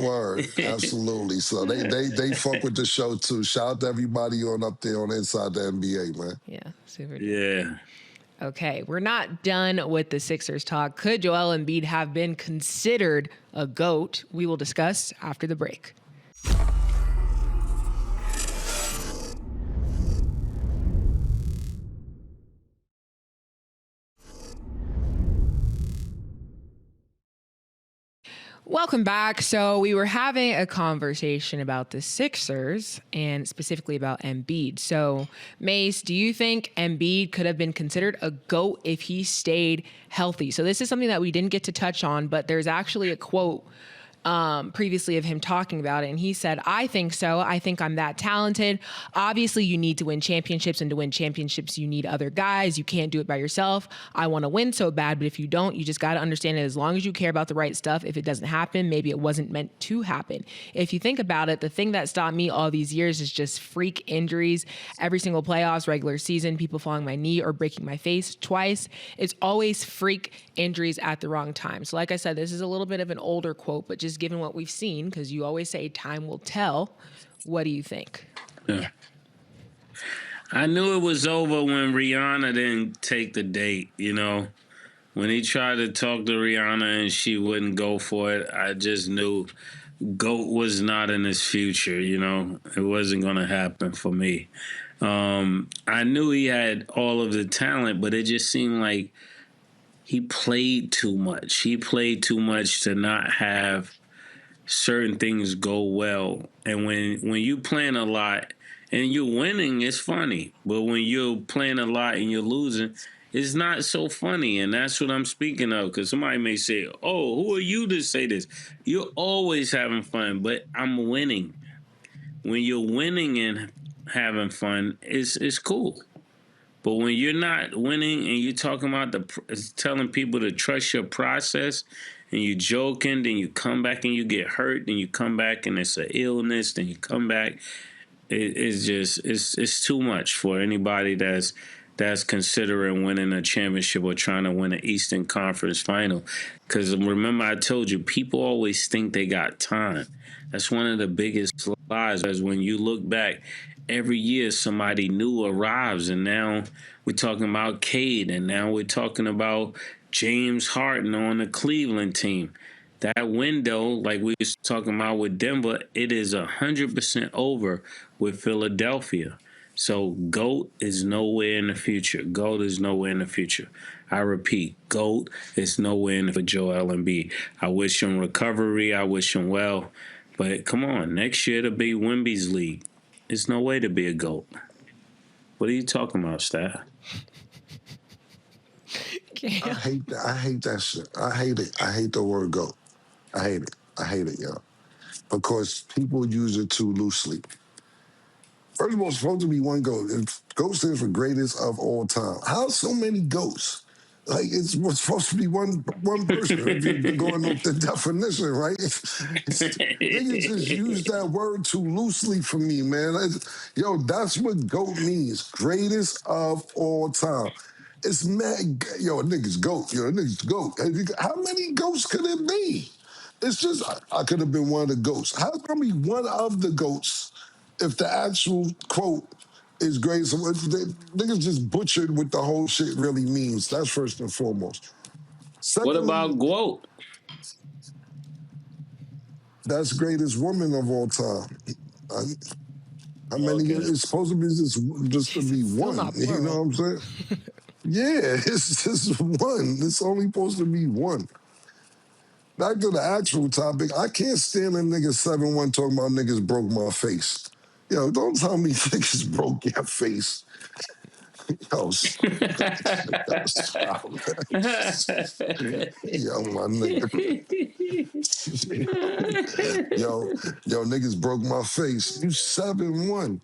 Word. Absolutely. So they fuck with the show too. Shout out to everybody on up there on Inside the NBA, man. Yeah, super. Yeah. Okay, we're not done with the Sixers talk. Could Joel Embiid have been considered a GOAT? We will discuss after the break. Welcome back. So we were having a conversation about the Sixers and specifically about Embiid. So Mace, do you think Embiid could have been considered a GOAT if he stayed healthy? So this is something that we didn't get to touch on, but there's actually a quote previously of him talking about it. And he said, I think so. I think I'm that talented. Obviously, you need to win championships, and to win championships, you need other guys. You can't do it by yourself. I want to win so bad, but if you don't, you just got to understand that as long as you care about the right stuff, if it doesn't happen, maybe it wasn't meant to happen. If you think about it, the thing that stopped me all these years is just freak injuries. Every single playoffs, regular season, people falling my knee or breaking my face twice. It's always freak injuries at the wrong time. So like I said, this is a little bit of an older quote, but just given what we've seen, because you always say time will tell, what do you think? Yeah. I knew it was over when Rihanna didn't take the date, you know. When he tried to talk to Rihanna and she wouldn't go for it, I just knew GOAT was not in his future, you know. It wasn't going to happen for me. I knew he had all of the talent, but it just seemed like he played too much. He played too much to not have certain things go well. And when you playing a lot and you're winning, it's funny. But when you're playing a lot and you're losing, it's not so funny. And that's what I'm speaking of. Because somebody may say, oh, who are you to say this? You're always having fun, but I'm winning. When you're winning and having fun, it's cool. But when you're not winning and you're talking about telling people to trust your process, and you're joking, then you come back and you get hurt, then you come back and it's an illness, then you come back, it's too much for anybody that's considering winning a championship or trying to win an Eastern Conference final. Because remember, I told you, people always think they got time. That's one of the biggest lies. Because when you look back, every year somebody new arrives, and now we're talking about Cade, and now we're talking about James Harden on the Cleveland team. That window, like we was talking about with Denver, it is 100% over with Philadelphia. So GOAT is nowhere in the future. GOAT is nowhere in the future. I repeat, GOAT is nowhere in for Joel Embiid. I wish him recovery. I wish him well. But come on, next year to be Wemby's league. There's no way to be a GOAT. What are you talking about, Stat? I hate that. I hate that shit. I hate it. I hate the word GOAT. I hate it. I hate it, yo. Because people use it too loosely. First of all, it's supposed to be one GOAT. GOAT stands for greatest of all time. How so many GOATs? Like, it's supposed to be one person. If you're going off the definition, right? Niggas just use that word too loosely for me, man. Yo, that's what GOAT means. Greatest of all time. It's mad. Yo, niggas GOAT. Yo, niggas GOAT. How many GOATs could it be? It's just, I could have been one of the GOATs. How can I be one of the GOATs if the actual quote is great? So niggas just butchered what the whole shit really means. That's first and foremost. Secondly, what about GOAT? That's greatest woman of all time. How many? Okay. It's supposed to be just to be one. You know what I'm saying? Yeah, it's just one. It's only supposed to be one. Back to the actual topic, I can't stand a nigga 7-1 talking about niggas broke my face. Yo, don't tell me niggas broke your face. Yo, yo, my nigga. yo, niggas broke my face. You 7-1.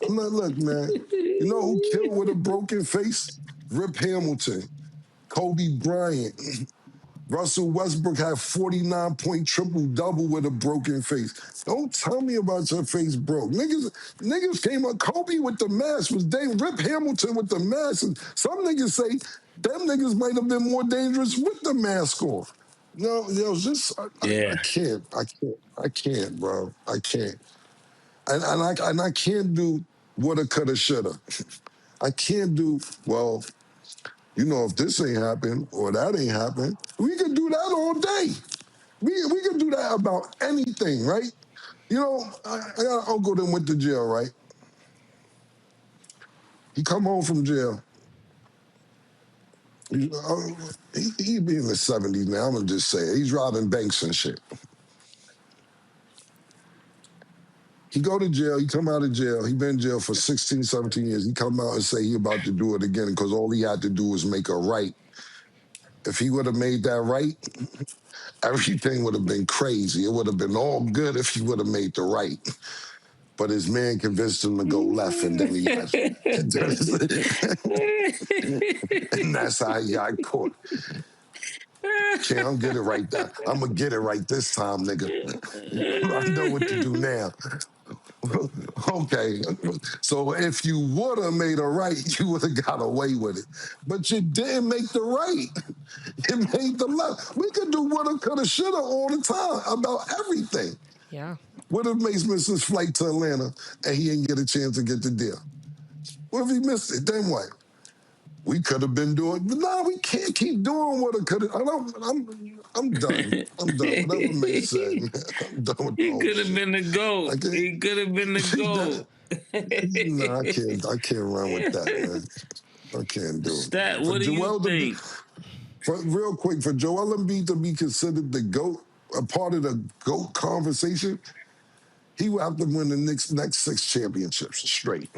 I'm like, look, man. You know who killed with a broken face? Rip Hamilton, Kobe Bryant. Russell Westbrook had 49-point triple-double with a broken face. Don't tell me about your face broke. Niggas came up, Kobe with the mask was Rip Hamilton with the mask. And some niggas say them niggas might have been more dangerous with the mask on. I can't, bro. I can't. And I can't do woulda, coulda, shoulda. I can't do, well, you know, if this ain't happened or that ain't happened, we can do that all day. We can do that about anything, right? You know, I got an uncle that went to jail, right? He come home from jail. He be in the 70s now, I'm going to just say it. He's robbing banks and shit. He go to jail, he come out of jail, he been in jail for 16, 17 years. He come out and say he about to do it again because all he had to do was make a right if he would have made that right, everything would have been crazy. It would have been all good if he would have made the right. But his man convinced him to go left, and then he got and that's how he got caught. Can't I'm get it right there. I'm gonna get it right this time, nigga. I know what to do now. Okay, so if you would have made a right, you would have got away with it. But you didn't make the right. You made the left. We could do woulda, coulda, shoulda all the time about everything. Yeah. What if Mace missed his flight to Atlanta and he didn't get a chance to get the deal? What if he missed it? Then what? We could have been doing, but no, we can't keep doing what it could have. I'm done. I'm done. Whatever Mace said, man. I'm done with He the whole could have shit. been the GOAT. He could have been the GOAT. No, I can't run with that, man. I can't do it. Stat, what do you think? Real quick, for Joel Embiid to be considered the GOAT, a part of the GOAT conversation, he will have to win the next 6 championships straight.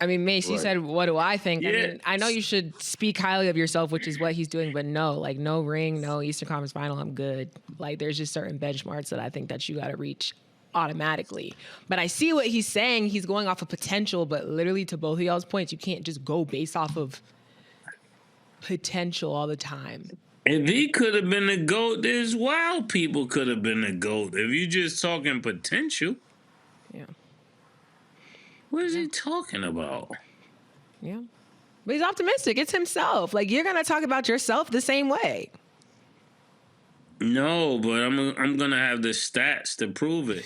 I mean, Mace, you said, what do I think? Yeah. I mean, I know you should speak highly of yourself, which is what he's doing, but no, like no ring, no Eastern Conference Final, I'm good. Like there's just certain benchmarks that I think that you got to reach automatically. But I see what he's saying. He's going off of potential, but literally to both of y'all's points, you can't just go based off of potential all the time. If he could have been the GOAT, there's wild people could have been the GOAT. If you're just talking potential. Yeah. What is he talking about? Yeah. But he's optimistic. It's himself. Like, you're going to talk about yourself the same way. No, but I'm going to have the stats to prove it.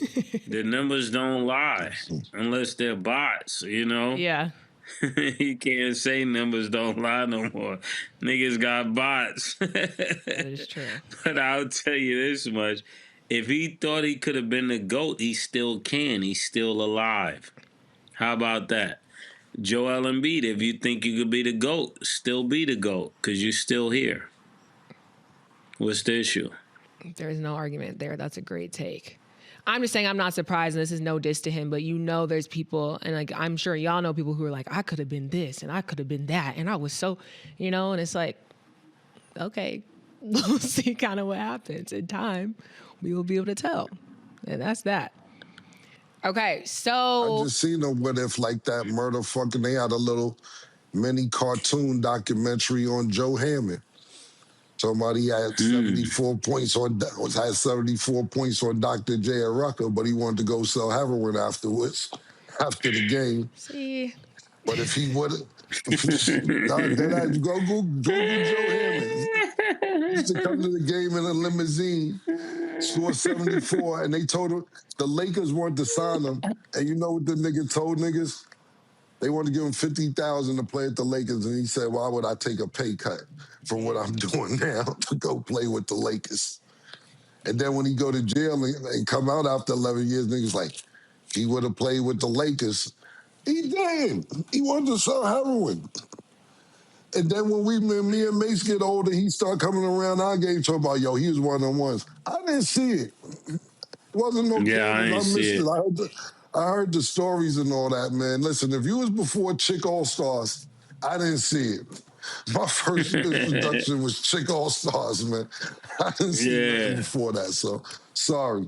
The numbers don't lie unless they're bots, you know? Yeah. You can't say numbers don't lie no more. Niggas got bots. That is true. But I'll tell you this much. If he thought he could have been the GOAT, he still can. He's still alive. How about that? Joel Embiid, if you think you could be the GOAT, still be the GOAT because you're still here. What's the issue? There is no argument there. That's a great take. I'm just saying I'm not surprised, and this is no diss to him, but you know there's people, and like I'm sure y'all know people who are like, I could have been this, and I could have been that, and I was so, you know, and it's like, okay, we'll see kind of what happens in time. We will be able to tell. And that's that. Okay, so I just seen a what if like that murder fucking. They had a little mini cartoon documentary on Joe Hammond. Somebody had 74 points on had 74 points on Dr. J at Rucker, but he wanted to go sell heroin afterwards, after the game. See, but if he would have, then I'd go Google Joe Hammond. He used to come to the game in a limousine, score 74, and they told him the Lakers wanted to sign him. And you know what the nigga told niggas? They wanted to give him $50,000 to play at the Lakers, and he said, "Why would I take a pay cut from what I'm doing now to go play with the Lakers?" And then when he go to jail and come out after 11 years, niggas like, he would have played with the Lakers. He did. He wanted to sell heroin. And then when me and Mace get older, he start coming around our game talking about, yo, he was one-on-ones. I didn't see it. It wasn't no cameras. I missed it. I heard the stories and all that, man. Listen, if you was before Chick All-Stars, I didn't see it. My first introduction was Chick All-Stars, man. I didn't see nothing before that, so sorry.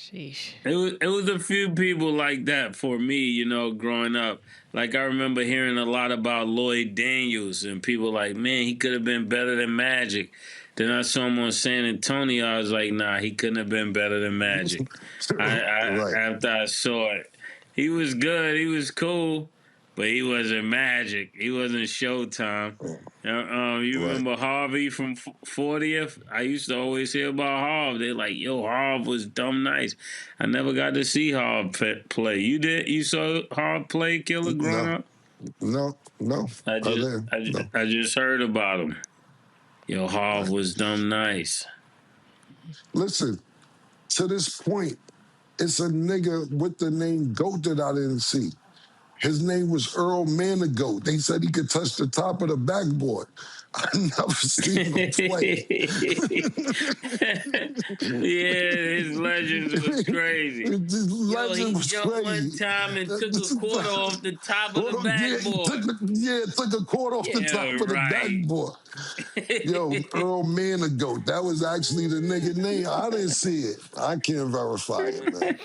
sheesh. It was a few people like that for me, you know, growing up. Like, I remember hearing a lot about Lloyd Daniels, and people like, man, he could have been better than Magic. Then I saw him on San Antonio. I was like, nah, he couldn't have been better than Magic. Right. After I saw it. He was good. He was cool. But he wasn't Magic. He wasn't Showtime. You remember Harvey from 40th? I used to always hear about Harv. They're like, yo, Harv was dumb nice. I never got to see Harv play. You did? You saw Harv play, Killa, growing up? No. I just heard about him. Yo, Harv was dumb nice. Listen, to this point, it's a nigga with the name GOAT that I didn't see. His name was Earl Manigault. They said he could touch the top of the backboard. I never seen him play. Yeah, his legends was crazy. Yo, he jumped one time and took a quarter off the top of the backboard. Took a quarter off the top of the backboard. Yo, Earl Manigault. That was actually the nigga name. I didn't see it. I can't verify it, man.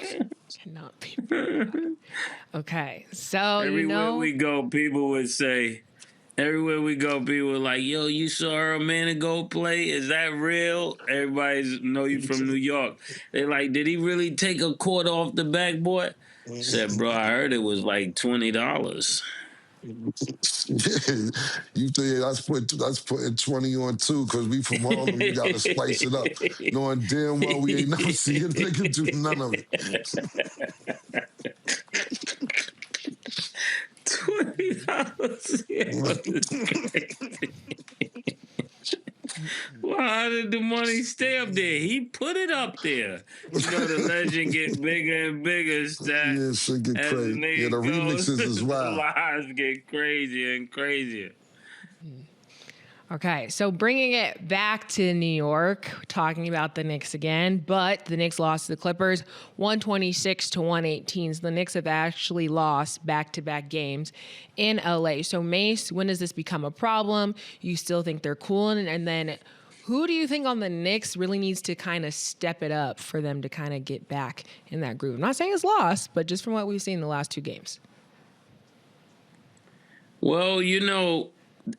Cannot be verified. Okay, so everywhere we go, people would say. Everywhere we go, people were like, "Yo, you saw Earl Manigault play? Is that real?" Everybody know you from New York. They like, "Did he really take a quarter off the backboard?" I said, "Bro, I heard it was like $20." You think that's putting 20 on two because we from Harlem. You gotta spice it up, knowing damn well we ain't never seen a nigga do none of it. $20. Well, how did the money stay up there? He put it up there. You know, the legend get bigger and bigger. Yeah, shit get crazy. Yeah, the remixes as well. The lives get crazier and crazier. Okay, so bringing it back to New York, talking about the Knicks again, but the Knicks lost to the Clippers 126-118. So the Knicks have actually lost back-to-back games in LA. So Mace, when does this become a problem? You still think they're cool? And then who do you think on the Knicks really needs to kind of step it up for them to kind of get back in that groove? I'm not saying it's lost, but just from what we've seen in the last two games. Well, you know,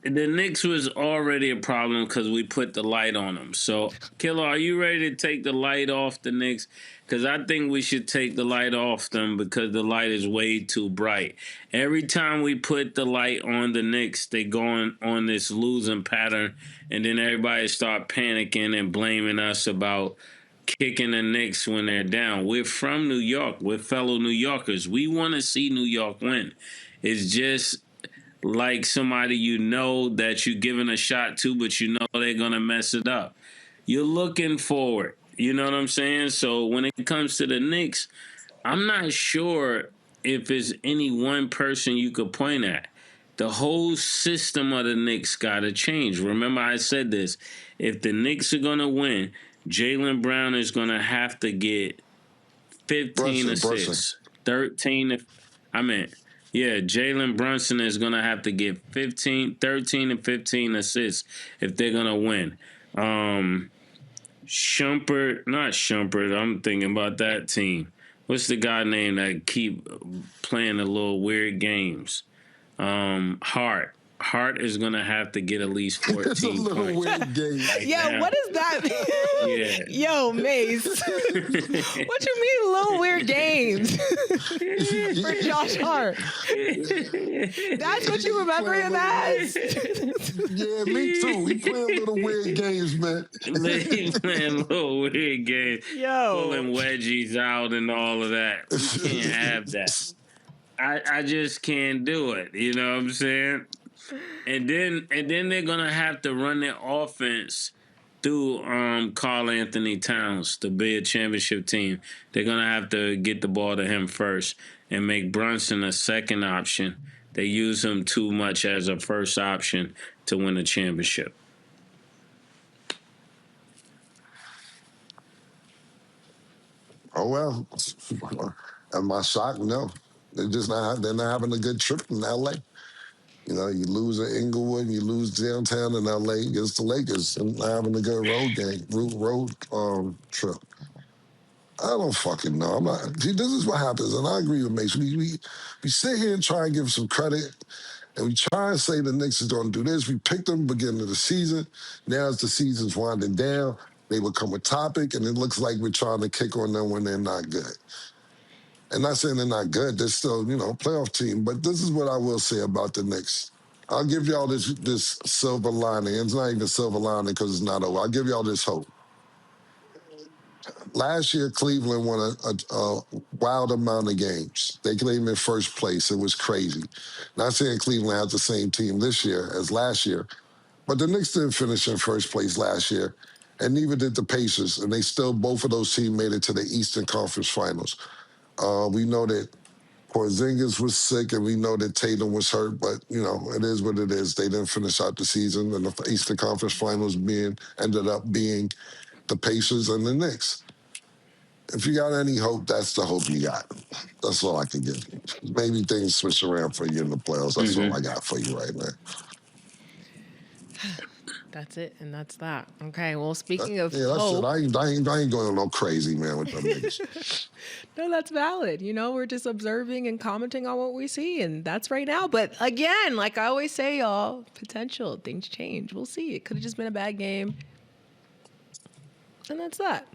the Knicks was already a problem because we put the light on them. So, Killa, are you ready to take the light off the Knicks? Because I think we should take the light off them because the light is way too bright. Every time we put the light on the Knicks, they go on this losing pattern, and then everybody start panicking and blaming us about kicking the Knicks when they're down. We're from New York. We're fellow New Yorkers. We want to see New York win. It's just like somebody you know that you're giving a shot to, but you know they're going to mess it up. You're looking forward. You know what I'm saying? So when it comes to the Knicks, I'm not sure if there's any one person you could point at. The whole system of the Knicks got to change. Remember I said this. If the Knicks are going to win, Jaylen Brown is going to have to get 15 assists. 13 Yeah, Jalen Brunson is going to have to get 13 and 15 assists if they're going to win. Shumpert, I'm thinking about that team. What's the guy name that keep playing the little weird games? Hart. Hart is going to have to get at least 14 It's a little points. weird game. Yo, what does that mean? Yeah. Yo, Mace. What you mean, little weird games? For Josh Hart. That's what you remember him as? Yeah, me too. We playing little weird games, man. He playing little weird games. Yo. Pulling wedgies out and all of that. We can't have that. I just can't do it. You know what I'm saying? And then they're gonna have to run their offense through Karl Anthony Towns to be a championship team. They're gonna have to get the ball to him first and make Brunson a second option. They use him too much as a first option to win a championship. Oh well. Am I shocked? No. They're not having a good trip in LA. You know, you lose at Inglewood, you lose downtown in LA against the Lakers, and not having a good road trip. I don't fucking know. I'm not. See, this is what happens, and I agree with Mace. We sit here and try and give some credit, and we try and say the Knicks is going to do this. We picked them beginning of the season. Now as the season's winding down, they become a topic, and it looks like we're trying to kick on them when they're not good. And not saying they're not good, they're still, a playoff team. But this is what I will say about the Knicks. I'll give y'all this silver lining. It's not even silver lining because it's not over. I'll give y'all this hope. Last year, Cleveland won a wild amount of games. They came in first place. It was crazy. Not saying Cleveland has the same team this year as last year, but the Knicks didn't finish in first place last year, and neither did the Pacers. And both of those teams made it to the Eastern Conference Finals. We know that Porzingis was sick, and we know that Tatum was hurt, but, it is what it is. They didn't finish out the season, and the Eastern Conference Finals ended up being the Pacers and the Knicks. If you got any hope, that's the hope you got. That's all I can give you. Maybe things switch around for you in the playoffs. That's all I got for you right now. That's it, and that's that. Okay, well, speaking of that's hope... it. I ain't going no crazy, man, with them niggas. No, that's valid. We're just observing and commenting on what we see, and that's right now. But again, like I always say, y'all, potential. Things change. We'll see. It could have just been a bad game. And that's that.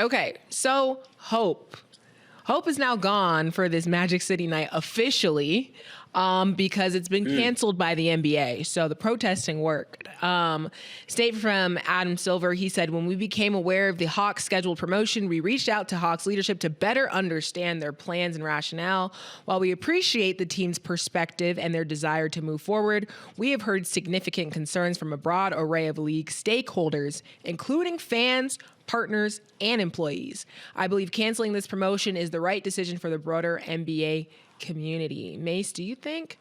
Okay, so hope. Hope is now gone for this Magic City night officially because it's been canceled by the NBA. So the protesting worked. Statement from Adam Silver. He said, when we became aware of the Hawks scheduled promotion, we reached out to Hawks leadership to better understand their plans and rationale. While we appreciate the team's perspective and their desire to move forward, we have heard significant concerns from a broad array of league stakeholders, including fans, partners, and employees. I believe canceling this promotion is the right decision for the broader NBA community. Mace, do you think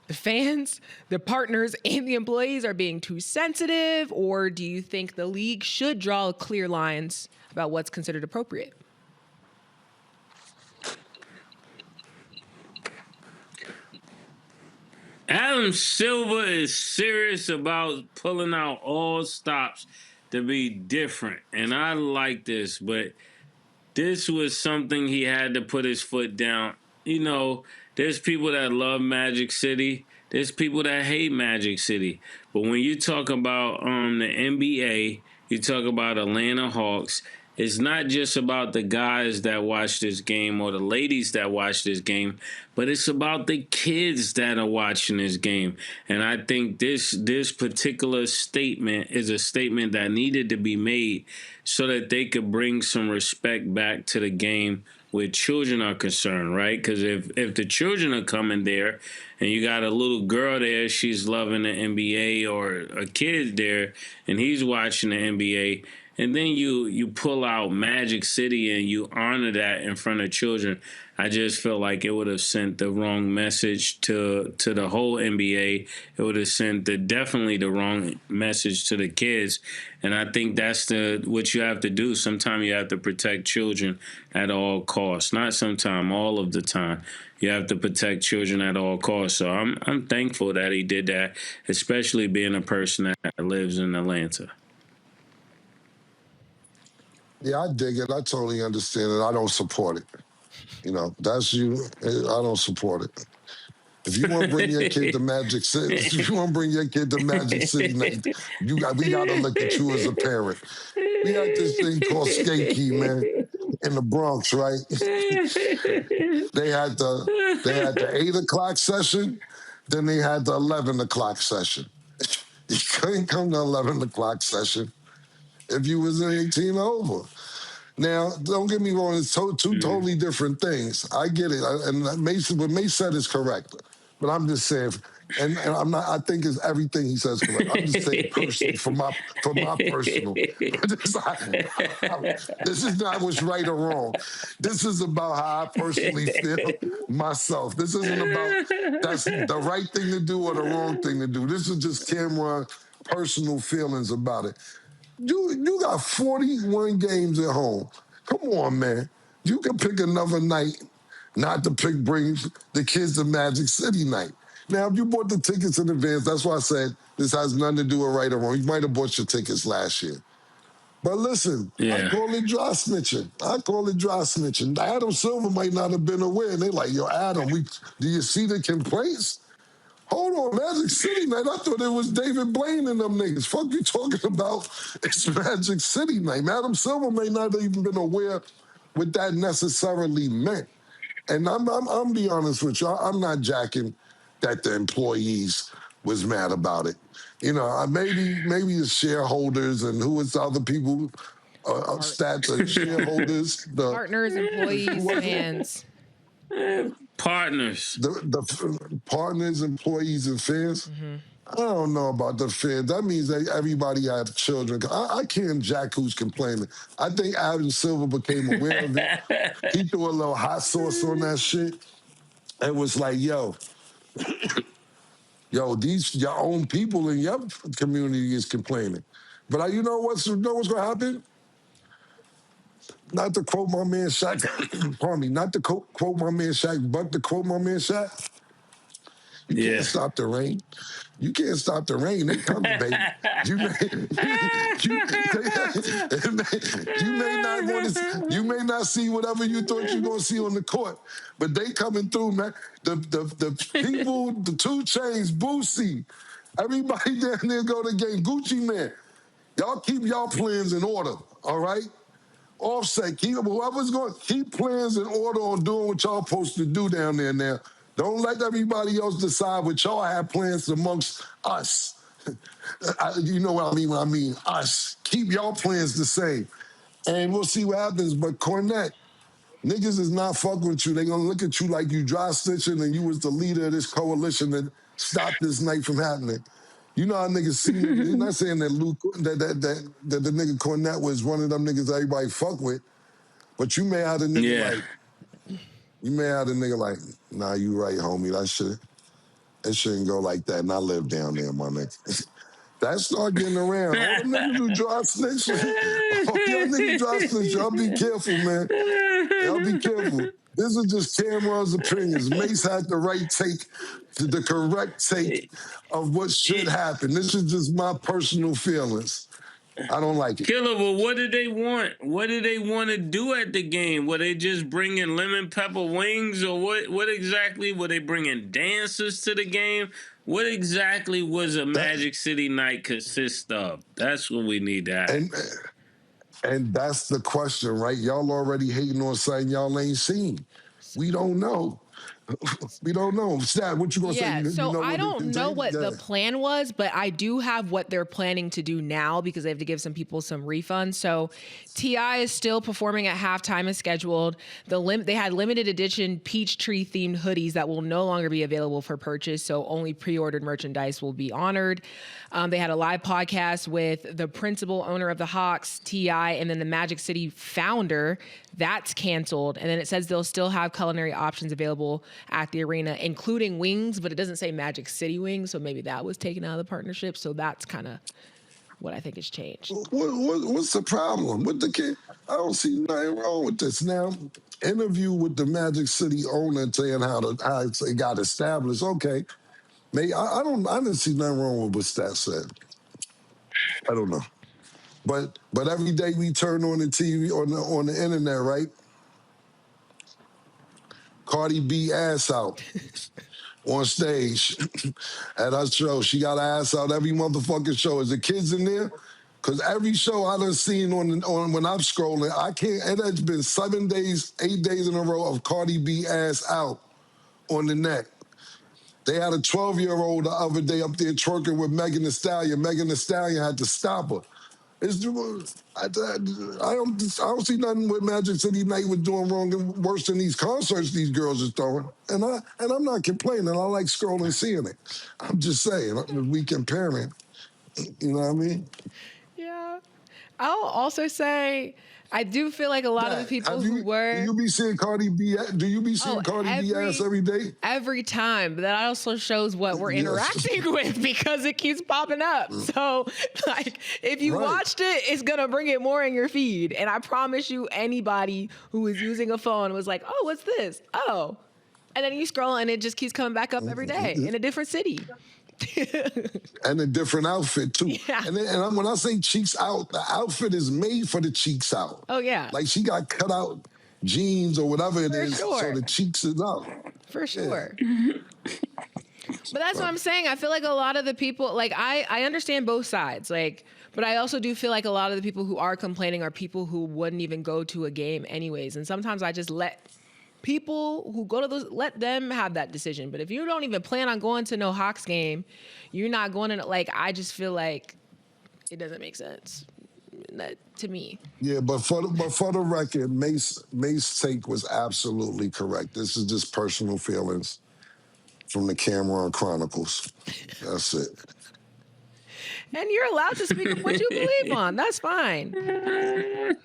the fans, the partners, and the employees are being too sensitive, or do you think the league should draw clear lines about what's considered appropriate? Adam Silver is serious about pulling out all stops to be different. And I like this, but this was something he had to put his foot down. There's people that love Magic City. There's people that hate Magic City. But when you talk about the NBA, you talk about Atlanta Hawks, it's not just about the guys that watch this game or the ladies that watch this game, but it's about the kids that are watching this game. And I think this particular statement is a statement that needed to be made so that they could bring some respect back to the game where children are concerned, right? Because if the children are coming there and you got a little girl there, she's loving the NBA, or a kid there and he's watching the NBA, and then you pull out Magic City and you honor that in front of children, I just feel like it would have sent the wrong message to the whole NBA. It would have sent definitely the wrong message to the kids. And I think that's what you have to do. Sometimes you have to protect children at all costs. Not sometime, all of the time. You have to protect children at all costs. So I'm thankful that he did that, especially being a person that lives in Atlanta. Yeah, I dig it. I totally understand it. I don't support it. That's you. I don't support it. If you want to bring your kid to Magic City, night, we got to look at you as a parent. We got this thing called Skate Key, man, in the Bronx, right? They had the 8 o'clock session, then they had the 11 o'clock session. You couldn't come to 11 o'clock session if you was 18 over. Now, don't get me wrong, it's two totally different things. I get it. And what Mace said is correct. But I'm just saying, and I'm not, I think it's everything he says correct. I'm just saying personally, for my personal. This is not what's right or wrong. This is about how I personally feel myself. This isn't about that's the right thing to do or the wrong thing to do. This is just Cameron personal feelings about it. You got 41 games at home. Come on, man. You can pick another night not to bring the kids to Magic City night. Now, if you bought the tickets in advance, that's why I said this has nothing to do with right or wrong. You might have bought your tickets last year. But listen, I call it dry snitching. Adam Silver might not have been aware. And they like, yo, Adam, do you see the complaints? Hold on, Magic City night. I thought it was David Blaine and them niggas. Fuck you talking about? It's Magic City night. Adam Silver may not have even been aware what that necessarily meant. And I'm be honest with you. I'm not jacking that the employees was mad about it. Maybe the shareholders and who was the other people, the shareholders, the partners, employees, fans. Partners. The partners, employees, and fans. Mm-hmm. I don't know about the fans. That means that everybody had children. I can't jack who's complaining. I think Adam Silver became aware of it. He threw a little hot sauce on that shit. It was like, yo, these your own people in your community is complaining. But you know what's going to happen? Not to quote my man Shaq, pardon me, not to quote my man Shaq, but to quote my man Shaq, you can't stop the rain. You can't stop the rain. They coming, baby. You may not see whatever you thought you were gonna see on the court, but they coming through, man. The people, the 2 Chainz, Boosie, everybody down there go to the game. Gucci Man, y'all keep y'all plans in order, all right? Offset, whoever's going, keep plans in order on doing what y'all supposed to do down there now. Don't let everybody else decide what y'all have plans amongst us. You know what I mean when I mean us. Keep y'all plans the same. And we'll see what happens. But Cornette, niggas is not fucking with you. They gonna look at you like you dry stitching and you was the leader of this coalition that stopped this night from happening. You know how niggas see niggas. You're not saying that that the nigga Cornette was one of them niggas everybody fuck with, but you may have a nigga like, nah, you right, homie. That shouldn't go like that. And I live down there, my nigga. That start getting around. All them niggas who dry snitch, y'all be careful, man. Y'all be careful. This is just Cameron's opinions. Mace had the right take, the correct take of what should happen. This is just my personal feelings. I don't like it. Killa, well, what did they want? What did they want to do at the game? Were they just bringing lemon pepper wings, or what exactly? Were they bringing dancers to the game? What exactly was a Magic City night consist of? That's what we need to ask. And that's the question, right? Y'all already hating on something y'all ain't seen. We don't know. We don't know. Stat, what you gonna say? So I don't know what the plan was, but I do have what they're planning to do now because they have to give some people some refunds. So T.I. is still performing at halftime as scheduled. They had limited edition peach tree themed hoodies that will no longer be available for purchase. So only pre-ordered merchandise will be honored. They had a live podcast with the principal owner of the Hawks, T.I., and then the Magic City founder. That's canceled. And then it says they'll still have culinary options available at the arena, including wings, but it doesn't say Magic City wings, so maybe that was taken out of the partnership. So that's kind of what I think has changed. What's the problem with the kid? I don't see nothing wrong with this. Now, interview with the Magic City owner saying how it got established. Okay, maybe I didn't see nothing wrong with what Stat said. I don't know, but every day we turn on the TV on the internet, right? Cardi B ass out on stage at her show. She got her ass out every motherfucking show. Is the kids in there? Because every show I done seen on when I'm scrolling, I can't. It has been 7 days, 8 days in a row of Cardi B ass out on the net. They had a 12-year-old the other day up there twerking with Megan Thee Stallion. Megan Thee Stallion had to stop her. I don't see nothing with Magic City Night was doing wrong and worse than these concerts these girls are throwing. And I'm not complaining. I like scrolling, seeing it. I'm just saying, we comparing. You know what I mean? Yeah. I'll also say I do feel like a lot of the people who were. Do you be seeing Cardi B? Do you be seeing Cardi B ass every day? Every time. But that also shows what we're interacting with because it keeps popping up. So, like, if you watched it, it's going to bring it more in your feed. And I promise you, anybody who is using a phone was like, oh, what's this? Oh. And then you scroll and it just keeps coming back up every day in a different city. And a different outfit too. Yeah. And when I say cheeks out, the outfit is made for the cheeks out. Oh yeah. Like she got cut out jeans or whatever it is, so the cheeks is out. For sure. But that's what I'm saying. I feel like a lot of the people, like I understand both sides, like, but I also do feel like a lot of the people who are complaining are people who wouldn't even go to a game anyways. And sometimes I just let people who go to those, let them have that decision. But if you don't even plan on going to no Hawks game, you're not going to, like, I just feel like it doesn't make sense to me. Yeah, but for the record, Mace's take was absolutely correct. This is just personal feelings from the Cameron Chronicles. That's it. And you're allowed to speak of what you believe on. That's fine.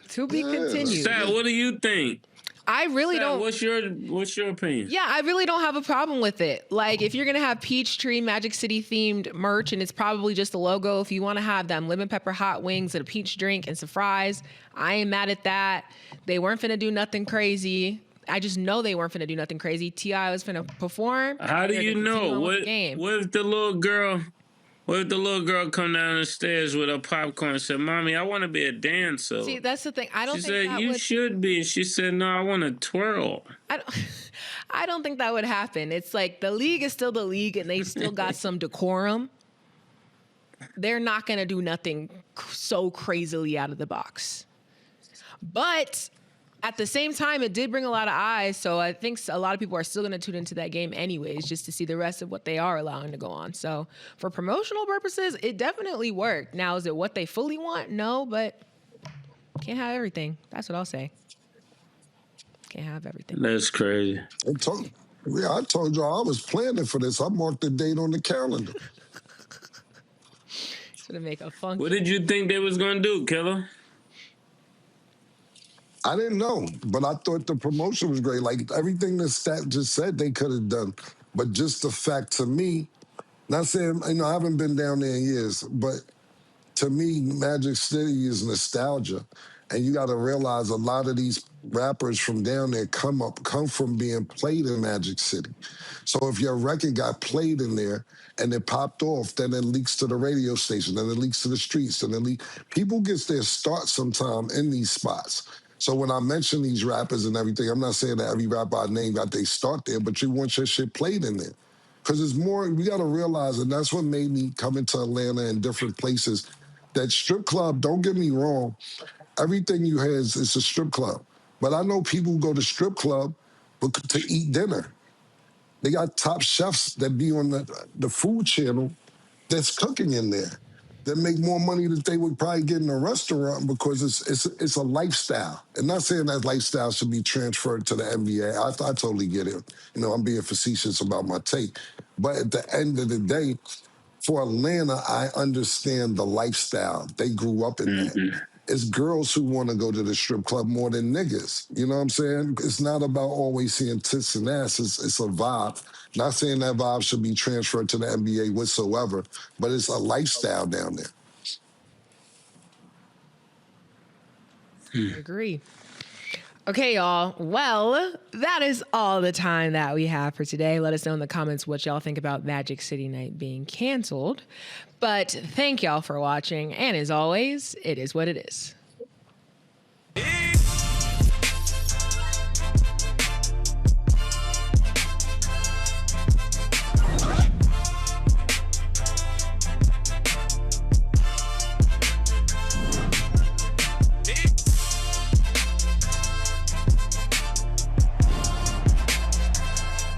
To be continued. Stat, what do you think? I really don't. What's your opinion? Yeah, I really don't have a problem with it. Like, if you're gonna have Peachtree Magic City themed merch, and it's probably just the logo. If you want to have them lemon pepper hot wings and a peach drink and some fries, I ain't mad at that. They weren't finna do nothing crazy. I just know they weren't finna do nothing crazy. T.I. was finna perform. How do you know? What if the little girl? What if the little girl come down the stairs with her popcorn and said, "Mommy, I want to be a dancer"? See, that's the thing. I don't. She think said, "You should be." She said, "No, I want to twirl." I don't think that would happen. It's like the league is still the league, and they still got some decorum. They're not gonna do nothing so crazily out of the box, but at the same time, it did bring a lot of eyes, so I think a lot of people are still going to tune into that game anyways, just to see the rest of what they are allowing to go on. So for promotional purposes, it definitely worked. Now, is it what they fully want? No, but can't have everything. That's what I'll say. Can't have everything. That's crazy. I told y'all I was planning for this. I marked the date on the calendar. It's going to make a funky. What did you think they was going to do, Killa? I didn't know, but I thought the promotion was great. Like everything that Stat just said, they could have done. But just the fact to me, not saying, I haven't been down there in years, but to me, Magic City is nostalgia. And you got to realize a lot of these rappers from down there come from being played in Magic City. So if your record got played in there and it popped off, then it leaks to the radio station, then it leaks to the streets, and then people get their start sometime in these spots. So when I mention these rappers and everything, I'm not saying that every rapper I name got they start there, but you want your shit played in there. Because it's more, we got to realize, and that's what made me come into Atlanta and different places, that strip club, don't get me wrong, everything you have is a strip club. But I know people who go to strip club to eat dinner. They got top chefs that be on the food channel that's cooking in there, that make more money than they would probably get in a restaurant, because it's a lifestyle. And not saying that lifestyle should be transferred to the NBA. I totally get it. I'm being facetious about my take. But at the end of the day, for Atlanta, I understand the lifestyle. They grew up in that. It's girls who want to go to the strip club more than niggas. You know what I'm saying? It's not about always seeing tits and ass. It's a vibe. Not saying that vibe should be transferred to the NBA whatsoever, but it's a lifestyle down there. I agree. Okay, y'all. Well, that is all the time that we have for today. Let us know in the comments what y'all think about Magic City Night being canceled. But thank y'all for watching. And as always, it is what it is.